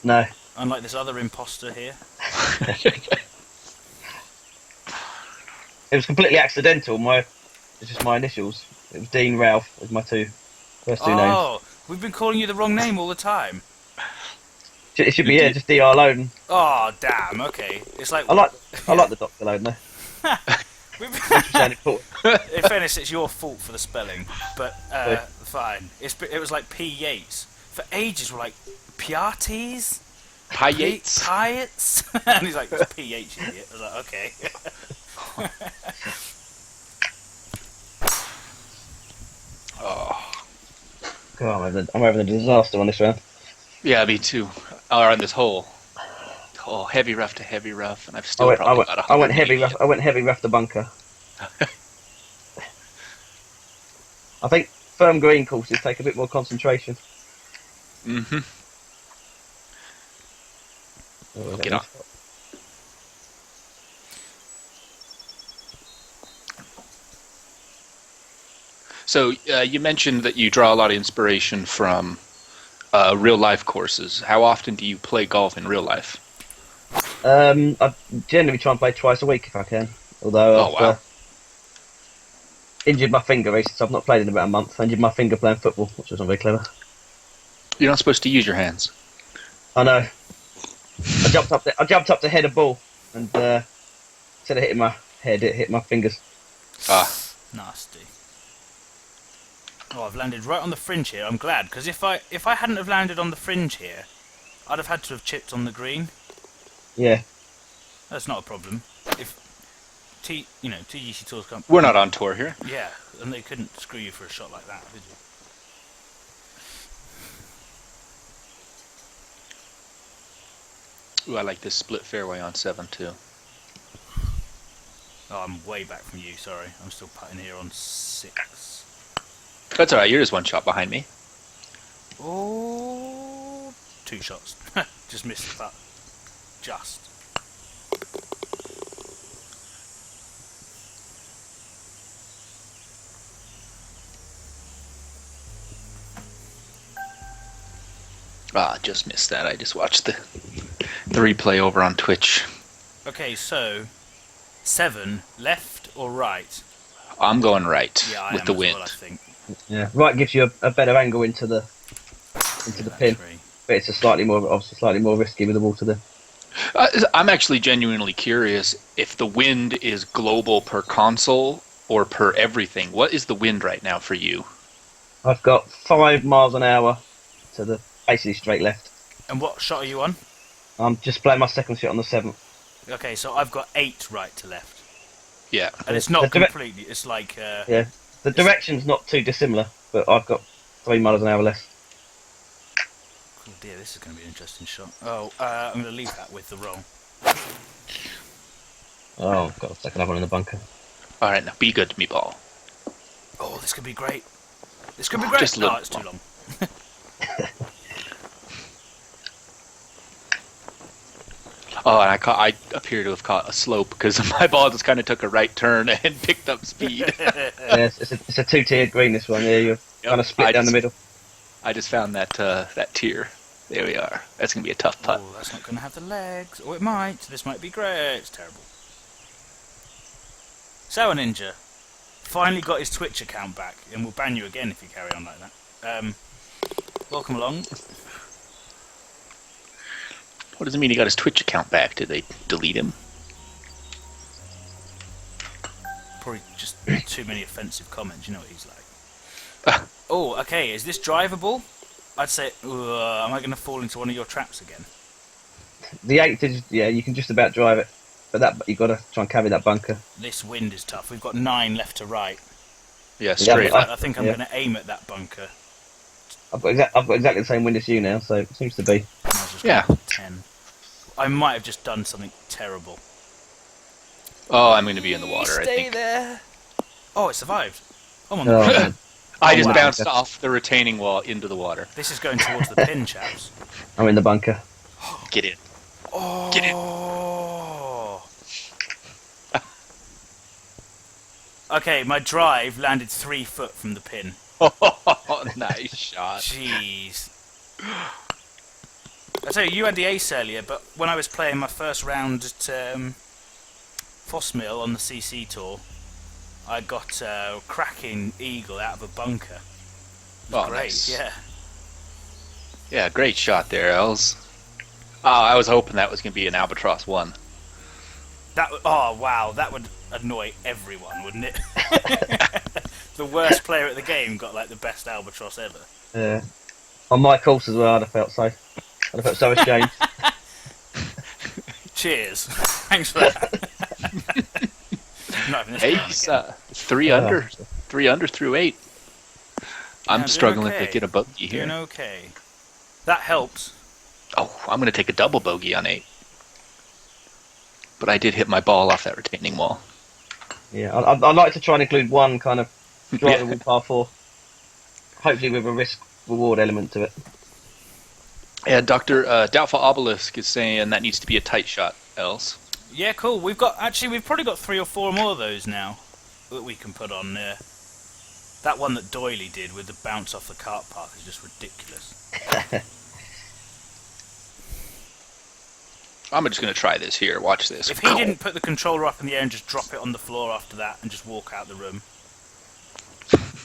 No. Unlike this other imposter here. It was completely accidental. It's just my initials. It was Dean Ralph as my first two names. Oh, we've been calling you the wrong name all the time. It should be just Dr Lowdon. Oh, damn. Okay, it's like I like the Dr Lowdon though. In fairness, it's your fault for the spelling, but fine. It was like P Yates. For ages, we're like Piates, Pi Yates, Piates, and he's like it's PH idiot. I was like, okay. God, I'm having a disaster on this round. Yeah, me too. Or on this hole. Oh, heavy rough to heavy rough, and I've I still went, I probably went, got I went 180. heavy rough. I went heavy rough to bunker. I think firm green courses take a bit more concentration. Mm-hmm. Oh, Get on. So you mentioned that you draw a lot of inspiration from real life courses. How often do you play golf in real life? I generally try and play twice a week if I can. Although Oh I've wow! injured my finger recently, so I've not played in about a month. I injured my finger playing football, which was not very clever. You're not supposed to use your hands. I know. I jumped up to head a ball, and instead of hitting my head, it hit my fingers. Ah, Nasty. Oh, I've landed right on the fringe here. I'm glad, because if I hadn't have landed on the fringe here, I'd have had to have chipped on the green. Yeah. That's not a problem. If TGC Tours come. we're not on tour here. Yeah, and they couldn't screw you for a shot like that, could you? Ooh, I like this split fairway on 7 too. Oh, I'm way back from you. Sorry, I'm still putting here on 6. That's all right. You're just one shot behind me. Oh, 2 shots. Just missed the putt. Just. Ah, just missed that. I just watched the replay over on Twitch. Okay, so 7 left or right? I'm going right Yeah, I with am the as wind. well, I think. Yeah. Right gives you a better angle into the pin, Tree. but it's slightly more risky with the water there. I'm actually genuinely curious if the wind is global per console or per everything. What is the wind right now for you? I've got 5 miles an hour to the basically straight left. And what shot are you on? I'm just playing my second shot on the 7th. Okay, so I've got 8 right to left. Yeah. And it's not The direct- completely, it's like... Yeah, the direction's not too dissimilar, but I've got 3 miles an hour less. Oh dear, this is going to be an interesting shot. Oh, I'm going to leave that with the roll. Oh, I've got a second one in the bunker. All right, now be good to me, ball. Oh, this could be great. This could be great. Just a little No, it's too long. Oh, and I appear to have caught a slope because my ball just kind of took a right turn and picked up speed. Yeah, it's a 2-tiered green, this one. Yeah, you're kind of split down the middle. I just found that tier. There we are. That's going to be a tough putt. Oh, that's not going to have the legs. Or it might. This might be great. It's terrible. Sour Ninja finally got his Twitch account back, and we'll ban you again if you carry on like that. Welcome along. What does it mean he got his Twitch account back? Did they delete him? Probably just too many offensive comments. You know what he's like. Oh, okay. Is this drivable? I'd say, am I going to fall into one of your traps again? The 8th is, yeah, you can just about drive it, but you've got to try and carry that bunker. This wind is tough. We've got 9 left to right. Yeah, straight. but I think I'm going to aim at that bunker. I've got exactly the same wind as you now, so it seems to be. I was just Yeah. going for 10. I might have just done something terrible. Oh, I'm going to be in the water, I Stay think. there. Oh, it survived. Oh, my Oh, God. man. I just wow. bounced off the retaining wall into the water. This is going towards the pin, chaps. I'm in the bunker. Get in. Oh. Get in. Okay, my drive landed 3 foot from the pin. Oh, nice shot. Jeez. I tell you had the ace earlier, but when I was playing my first round at Fossmill on the CC tour, I got a cracking eagle out of a bunker. It was Oh, great, nice. yeah. Yeah, great shot there, Els. Oh, I was hoping that was going to be an Albatross 1. Oh wow, that would annoy everyone, wouldn't it? The worst player at the game got like the best albatross ever. Yeah. On my course as well, I'd have felt so. I'd have felt so ashamed. Cheers. Thanks for that. Not having this Hey, down again. 3 under. 3 under through 8. I'm doing struggling okay. to get a bogey here. Doing okay. That helps. Oh, I'm going to take a double bogey on 8. But I did hit my ball off that retaining wall. Yeah, I like to try and include one kind of drivable Yeah. par 4, hopefully with a risk-reward element to it. Yeah, Dr. Doubtful Obelisk is saying that needs to be a tight shot, Els. Yeah, cool. We've probably got 3 or 4 more of those now that we can put on there. That one that Doyley did with the bounce off the kart park is just ridiculous. I'm just going to try this here. Watch this. If he didn't put the controller up in the air and just drop it on the floor after that and just walk out the room,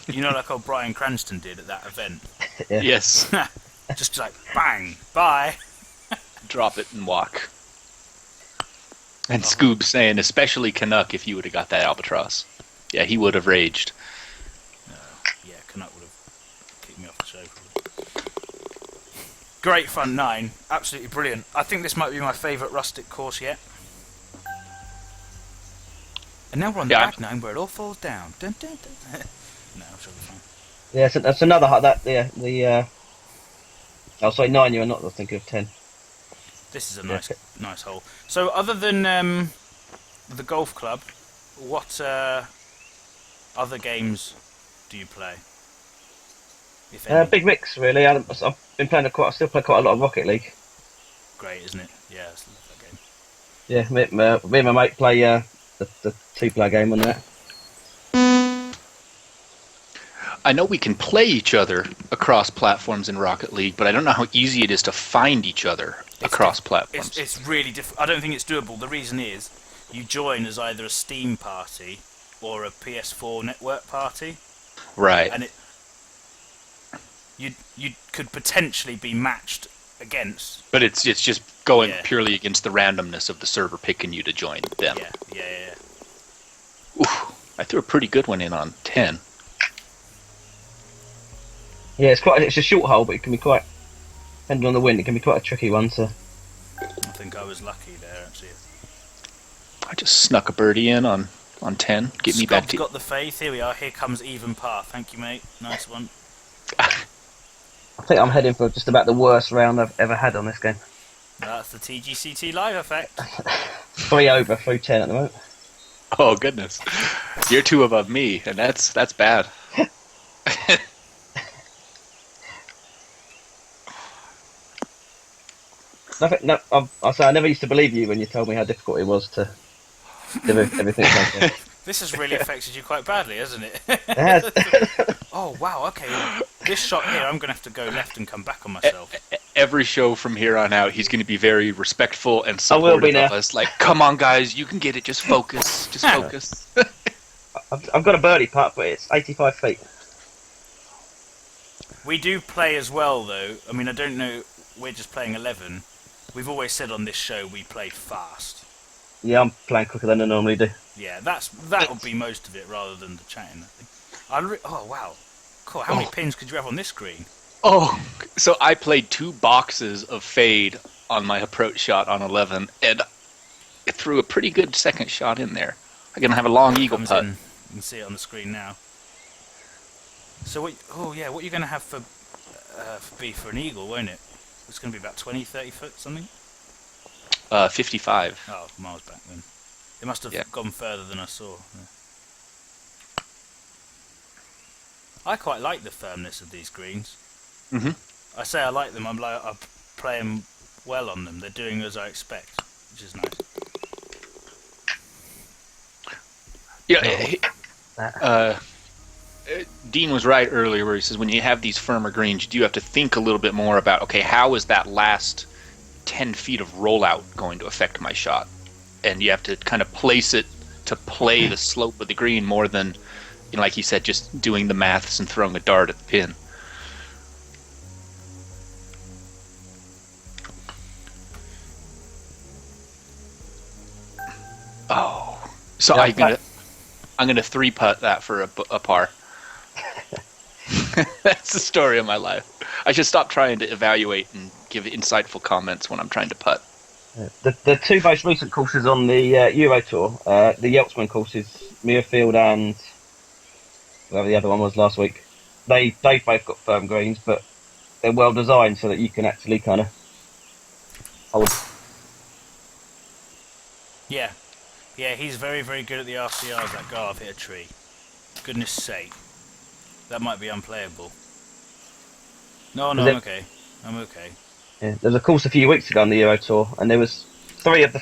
you know, like old Bryan Cranston did at that event. Yeah. Yes. Just like bang, bye. Drop it and walk. And Scoob saying, especially Canuck, if you would have got that albatross. Yeah, he would have raged. Yeah, Canuck would have kicked me off the show. Great front 9, absolutely brilliant. I think this might be my favourite Rustic course yet. And now we're on the back 9 where it all falls down. Dun, dun, dun. No, I'm sure we're fine. Yeah, so that's another oh, sorry, 9. You are not thinking of 10. This is a nice hole. So, other than the golf club, what other games do you play? If any? Big mix, really. I've been playing I still play quite a lot of Rocket League. Great, isn't it? Yeah, I love that game. Yeah, me and my mate play the 2-player game on that. I know we can play each other across platforms in Rocket League, but I don't know how easy it is to find each other across platforms. It's really difficult. I don't think it's doable. The reason is you join as either a Steam party or a PS4 network party. Right. And you could potentially be matched against. But it's just going purely against the randomness of the server picking you to join them. Yeah. Ooh, I threw a pretty good one in on 10. Yeah, it's a short hole, but it can be quite, depending on the wind, it can be quite a tricky one. So I think I was lucky there actually. I just snuck a birdie in on 10. Get me back to. Got the faith. Here we are. Here comes even par. Thank you, mate. Nice one. I think I'm heading for just about the worst round I've ever had on this game. That's the TGCT live effect. 3 over through 10 at the moment. Oh goodness, you're 2 above me, and that's bad. I never used to believe you when you told me how difficult it was to do everything. This has really affected you quite badly, hasn't it? It has. Oh wow, okay. This shot here, I'm going to have to go left and come back on myself. Every show from here on out, he's going to be very respectful and supportive of us. Like, come on, guys, you can get it. Just focus. Just focus. I've got a birdie putt, but it's 85 feet. We do play as well, though. I mean, I don't know. We're just playing 11. We've always said on this show we play fast. Yeah, I'm playing quicker than I normally do. Yeah, that'll be most of it, rather than the chatting. I think. Oh wow, cool. How many pins could you have on this green? Oh, so I played 2 boxes of fade on my approach shot on 11, and it threw a pretty good second shot in there. I'm gonna have a long eagle putt. You can see it on the screen now. So what? Oh yeah, what are you gonna have for an eagle, won't it? It's gonna be about 20, 30 foot something. 55. Oh, miles back then. It must have gone further than I saw. Yeah. I quite like the firmness of these greens. Mm-hmm. I say I like them. I'm playing well on them. They're doing as I expect, which is nice. Yeah. Dean was right earlier where he says when you have these firmer greens, you do have to think a little bit more about, okay, how is that last 10 feet of rollout going to affect my shot? And you have to kind of place it to play the slope of the green more than, like he said, just doing the maths and throwing a dart at the pin. Oh, so I'm gonna 3-putt that for a par. That's the story of my life. I should stop trying to evaluate and give insightful comments when I'm trying to putt. The 2 most recent courses on the Euro Tour, the Yeltsman courses, Muirfield and whatever the other one was last week, they've both got firm greens, but they're well designed so that you can actually kind of hold. Yeah. Yeah, he's very, very good at the RCRs, that guy. I've hit a tree. Goodness sake. That might be unplayable. No, I'm okay. I'm okay. Yeah, there was a course a few weeks ago on the Euro Tour, and there was three of the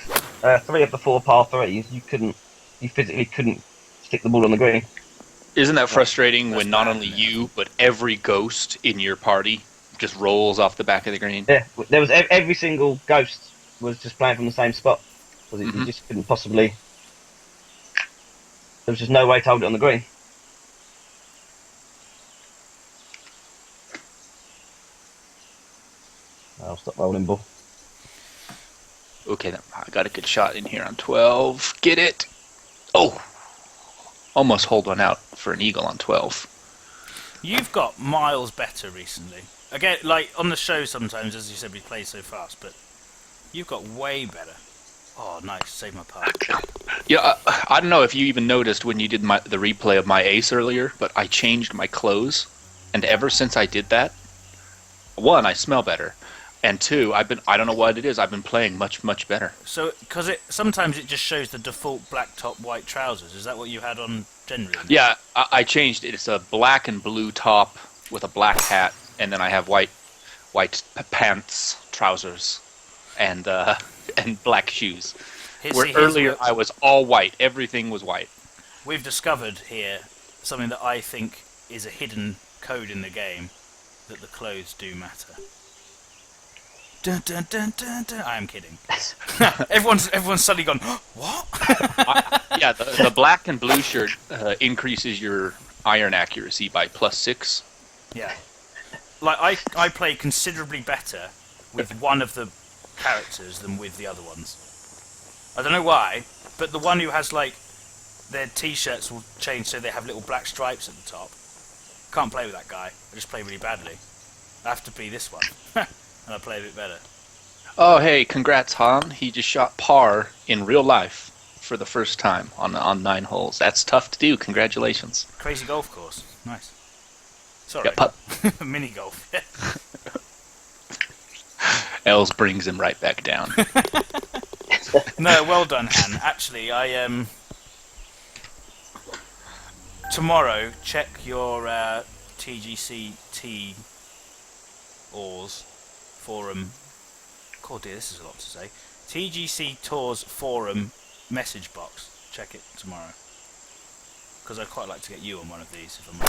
four par threes. You physically couldn't stick the ball on the green. Isn't that frustrating That's when not bad, only isn't it? you, but every ghost in your party just rolls off the back of the green? Yeah, there was every single ghost was just playing from the same spot because you Hmm. just couldn't possibly. There was just no way to hold it on the green. I'll stop rolling ball. Okay, then I got a good shot in here on 12. Get it! Oh! Almost hold one out for an eagle on 12. You've got miles better recently. Again, like on the show sometimes, as you said, we play so fast, but you've got way better. Oh, nice. Save my part. Yeah, I don't know if you even noticed when you did the replay of my ace earlier, but I changed my clothes, and ever since I did that, one, I smell better, and two, I don't know what it is, I've been playing much, much better. So, because sometimes it just shows the default black top, white trousers. Is that what you had on generally? Yeah, I changed it. It's a black and blue top with a black hat, and then I have white pants, trousers, and and black shoes. Where earlier I was all white. Everything was white. We've discovered here something that I think is a hidden code in the game, that the clothes do matter. Dun, dun, dun, dun, dun. I am kidding. everyone's suddenly gone, what? Yeah, the black and blue shirt increases your iron accuracy by +6. Yeah. Like, I play considerably better with one of the characters than with the other ones. I don't know why, but the one who has, like, their t-shirts will change so they have little black stripes at the top. Can't play with that guy. I just play really badly. I have to be this one. And I play a bit better. Oh, hey, congrats, Han. He just shot par in real life for the first time on 9 holes. That's tough to do. Congratulations. Crazy golf course. Nice. Sorry. Yeah, putt. Mini golf. Els brings him right back down. No, well done, Han. Actually, I tomorrow check your TGCT Oars forum. God, dear, this is a lot to say. TGC Tours forum message box. Check it tomorrow, because I'd quite like to get you on one of these if I'm.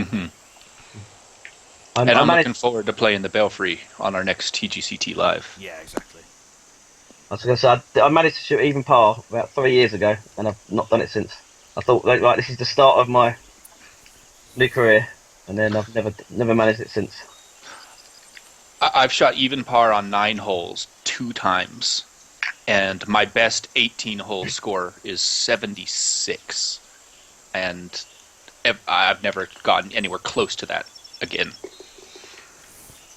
Mm-hmm. And I'm looking forward to playing the Belfry on our next TGCT Live. Yeah, exactly. I was going to say, I managed to shoot even par about 3 years ago, and I've not done it since. I thought, like, this is the start of my new career, and then I've never managed it since. I've shot even par on 9 holes 2 times, and my best 18-hole score is 76, and I've never gotten anywhere close to that again.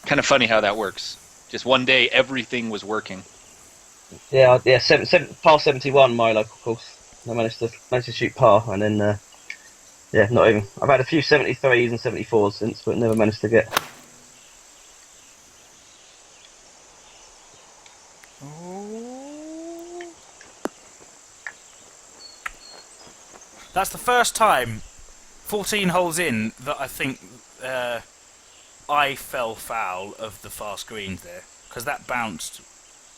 Kind of funny how that works. Just one day, everything was working. Yeah, par 71, my local course. I managed to shoot par, and then not even. I've had a few 73s and 74s since, but never managed to get. That's the first time, 14 holes in, that I think I fell foul of the fast greens there, because that bounced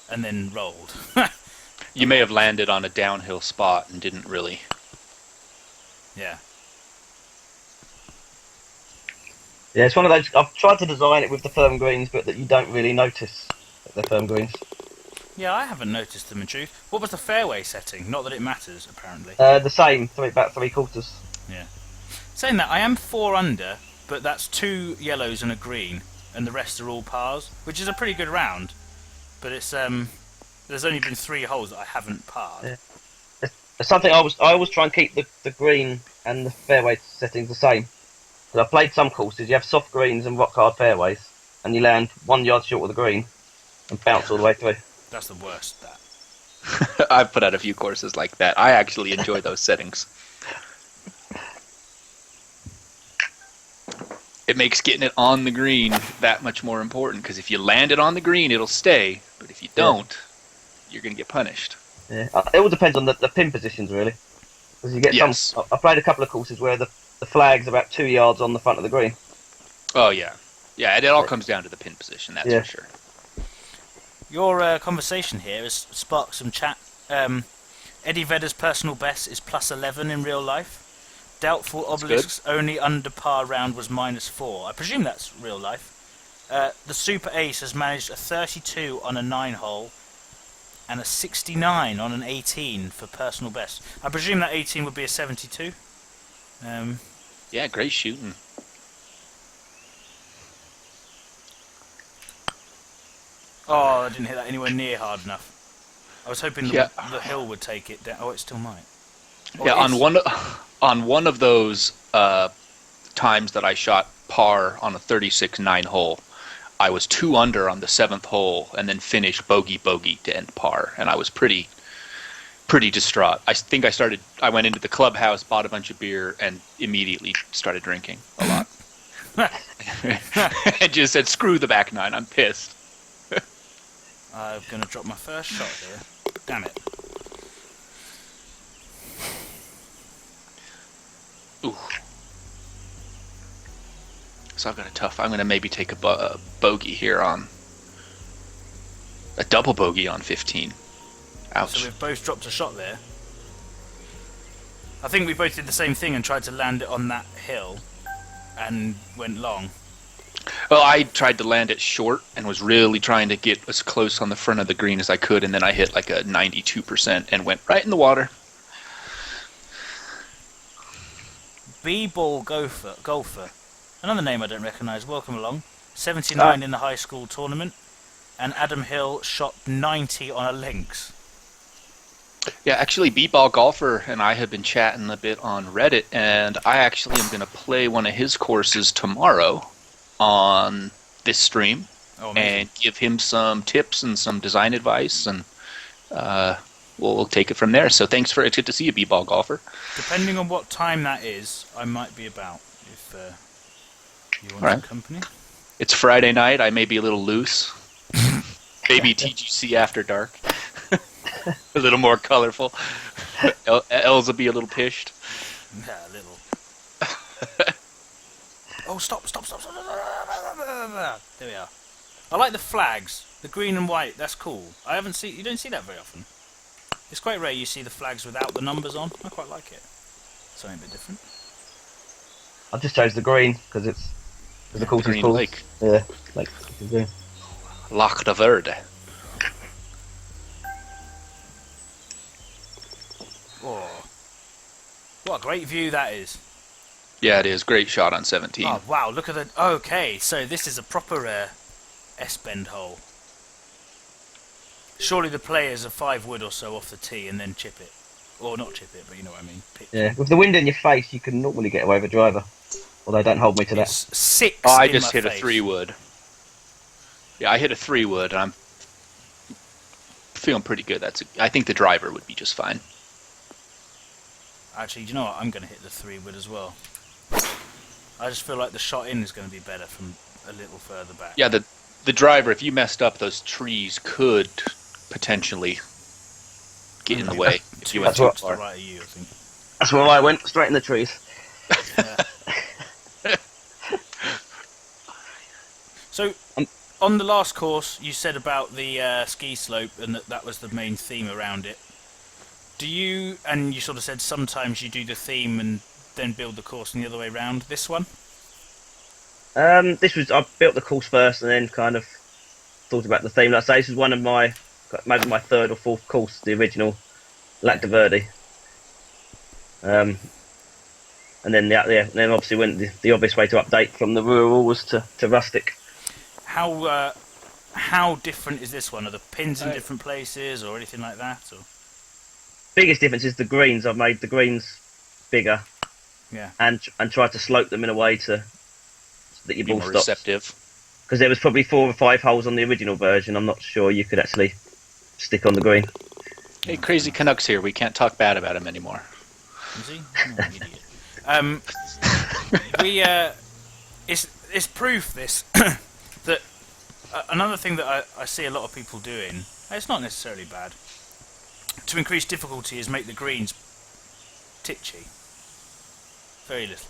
and then rolled. You may have landed on a downhill spot and didn't really. Yeah. Yeah, it's one of those. I've tried to design it with the firm greens, but that you don't really notice that they're firm greens. Yeah, I haven't noticed them in truth. What was the fairway setting? Not that it matters, apparently. The same, about 3/4. Yeah. Saying that, I am 4 under, but that's 2 yellows and a green, and the rest are all pars, which is a pretty good round. But it's there's only been 3 holes that I haven't parred. Yeah. It's something I always try and keep the green and the fairway settings the same. Because I've played some courses, you have soft greens and rock hard fairways, and you land 1 yard short of the green and bounce all the way through. That's the worst, that. I've put out a few courses like that. I actually enjoy those settings. it makes getting it on the green that much more important, because if you land it on the green, it'll stay. But if you don't, you're going to get punished. Yeah, it all depends on the pin positions, really. Because you get Yes. I played a couple of courses where the flag's about 2 yards on the front of the green. Oh, yeah. Yeah, it all comes down to the pin position, that's for sure. Your conversation here has sparked some chat. Eddie Vedder's personal best is +11 in real life. Doubtful Obelisk's only under par round was -4. I presume that's real life. The Super Ace has managed a 32 on a 9-hole and a 69 on an 18 for personal best. I presume that 18 would be a 72. Yeah, great shooting. Oh, I didn't hit that anywhere near hard enough. I was hoping the hill would take it down. Oh, it still might. Oh, yeah, on one of those times that I shot par on a 36 9-hole, I was 2 under on the 7th hole and then finished bogey to end par, and I was pretty distraught. I think I went into the clubhouse, bought a bunch of beer, and immediately started drinking a lot. And just said, screw the back nine, I'm pissed. I'm going to drop my first shot here. Damn it. Ooh. So I've got I'm going to maybe take a bogey here on... a double bogey on 15. Ouch. So we've both dropped a shot there. I think we both did the same thing and tried to land it on that hill and went long. Well, I tried to land it short and was really trying to get as close on the front of the green as I could, and then I hit like a 92% and went right in the water. B-ball golfer. Another name I don't recognise. Welcome along. 79 in the high school tournament. And Adam Hill shot 90 on a links. Yeah, actually, B-ball golfer and I have been chatting a bit on Reddit, and I actually am going to play one of his courses tomorrow on this stream and give him some tips and some design advice, and we'll take it from there. So it's good to see you, B-ball golfer. Depending on what time that is, I might be about if you want some company. It's Friday night. I may be a little loose. Maybe TGC after dark. A little more colorful. Els will be a little pished. Yeah, a little. Oh, stop. There we are. I like the flags. The green and white, that's cool. You don't see that very often. It's quite rare you see the flags without the numbers on. I quite like it. Something a bit different. I just chose the green because it's the course is called. Lake. Yeah, Lake. Lac de Verde. Oh, what a great view that is. Yeah, it is. Great shot on 17. Oh, wow, look at the... Okay, so this is a proper S-bend hole. Surely the players are 5 wood or so off the tee and then chip it. Or not chip it, but you know what I mean. Pitch. Yeah, with the wind in your face, you can normally get away with a driver. Although don't hold me to that. 6 I in just my hit face. a 3-wood. Yeah, I hit a 3-wood, and I'm feeling pretty good. I think the driver would be just fine. Actually, do you know what? I'm going to hit the 3-wood as well. I just feel like the shot in is going to be better from a little further back. Yeah, the driver, if you messed up, those trees could potentially get in the way if you went too to far. the right of you, I think. That's where I went, straight in the trees. Yeah. So, on the last course, you said about the ski slope and that was the main theme around it. And you sort of said sometimes you do the theme and then build the course in the other way round. This one? I built the course first and then kind of thought about the theme. Like I say, this is one of maybe my 3rd or 4th course, the original Lac de Verde. And then then obviously went the obvious way to update from the rural was to Rustic. How different is this one? Are the pins in different places or anything like that? Or? Biggest difference is the greens. I've made the greens bigger. Yeah. And tried to slope them in a way so that your ball more stops. receptive. Because there was probably 4 or 5 holes on the original version. I'm not sure you could actually stick on the green. Hey, Crazy Canucks here. We can't talk bad about him anymore. Is he? Oh, idiot. it's proof this that another thing that I see a lot of people doing. It's not necessarily bad. To increase difficulty is make the greens titchy. Very little.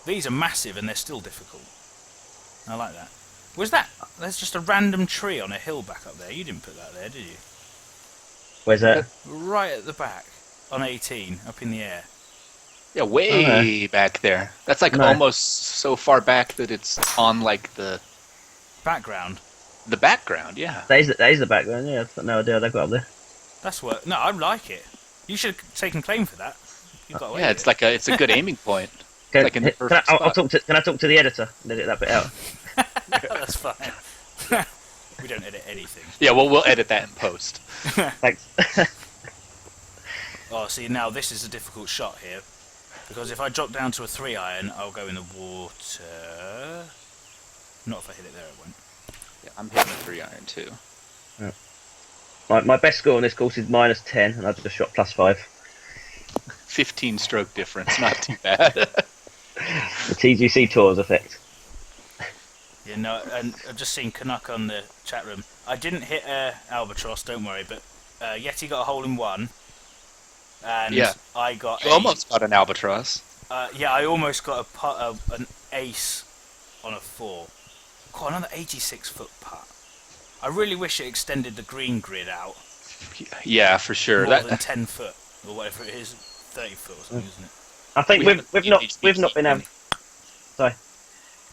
These are massive and they're still difficult. I like that. There's just a random tree on a hill back up there. You didn't put that there, did you? Where's that? Right at the back, on 18, up in the air. Yeah, way back there. That's like No. almost so far back that it's on like the Background. background. Yeah. That is the background, yeah. I've got no idea they've got up there. That's what. No, I like it. You should have taken claim for that. You got away Yeah, with it's it. like it's a good aiming point. Can, Like in the can perfect I'll spot. can I talk to the editor and edit that bit out? That's fine. We don't edit anything. Yeah, well, we'll edit that in post. Thanks. Oh, see, now this is a difficult shot here. Because if I drop down to a 3-iron, I'll go in the water. Not if I hit it there, it won't. Yeah, I'm hitting a 3-iron too. My best score on this course is -10, and I just shot +5. 15 stroke difference, not too bad. The TGC Tours effect. Yeah, no, and I've just seen Canuck on the chat room. I didn't hit Albatross, don't worry, but Yeti got a hole in one. And Yeah. I got You almost got an albatross. yeah, I almost got an ace on a 4. God, another 86-foot putt. I really wish it extended the green grid out Yeah, for sure. more than 10 foot or whatever it is, 30 foot or something, isn't it? I think We we've haven't not seen we've not been able. Sorry.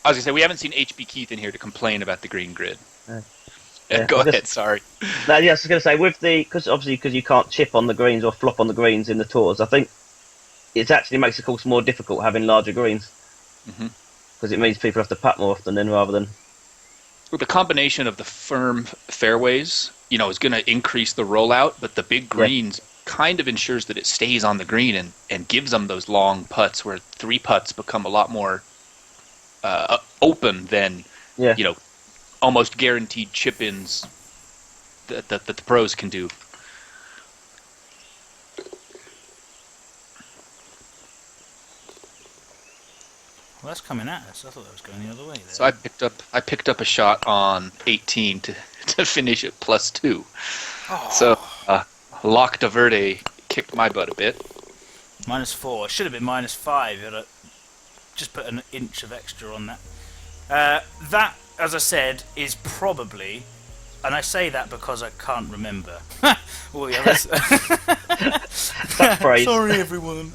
I was gonna say we haven't seen HB Keith in here to complain about the green grid. Yeah, Go I just- ahead. Sorry. No, yeah, I was going to say because you can't chip on the greens or flop on the greens in the tours. I think it actually makes the course more difficult having larger greens Mhm. because it means people have to putt more often then rather than. Well, the combination of the firm fairways, is going to increase the rollout, but the big greens kind of ensures that it stays on the green and gives them those long putts where 3 putts become a lot more open than Yeah. almost guaranteed chip-ins that the pros can do. Well, that's coming at us. I thought that was going the other way there. So I picked up a shot on 18 to finish at +2. Oh. So locked a Verde kicked my butt a bit. -4. It should have been -5. But just put an inch of extra on that. That, as I said, is probably, and I say that because I can't remember all the others. That phrase. Sorry, everyone.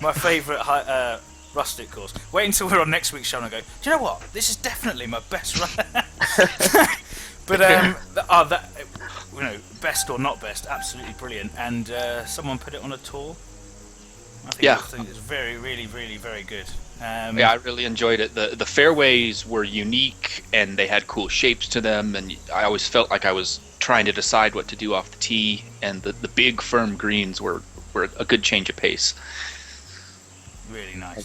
My favourite Rustic course. Wait until we're on next week's show and I go, do you know what? This is definitely my best run. But that best or not best, absolutely brilliant. And someone put it on a tour. I think it's very, really, really, very good. Yeah, I really enjoyed it. The fairways were unique and they had cool shapes to them, and I always felt like I was trying to decide what to do off the tee, and the big firm greens were a good change of pace. Really nice.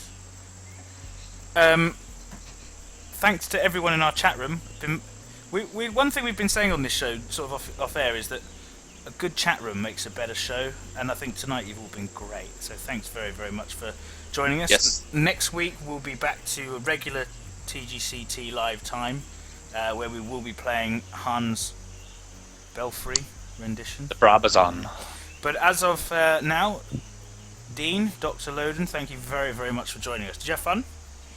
Thanks to everyone in our chat room. One thing we've been saying on this show, sort of off air, is that a good chat room makes a better show, and I think tonight you've all been great. So thanks very, very much for joining us. Yes. Next week we'll be back to a regular TGCT live time, where we will be playing Hans' Belfry rendition. The Brabazon. But as of now, Dean, Dr Lowdon, thank you very, very much for joining us. Did you have fun?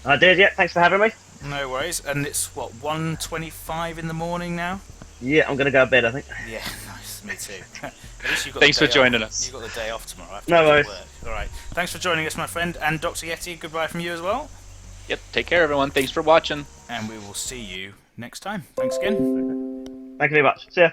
I did, yeah. Thanks for having me. No worries. And it's, 1:25 in the morning now? Yeah, I'm going to go to bed, I think. Yeah, nice. Me too. At least you've got Thanks the for day joining off. us. You've got the day off tomorrow. After No you worries. work. All right. Thanks for joining us, my friend. And Dr Yeti, goodbye from you as well. Yep, take care, everyone. Thanks for watching. And we will see you next time. Thanks again. Thank you very much. See ya.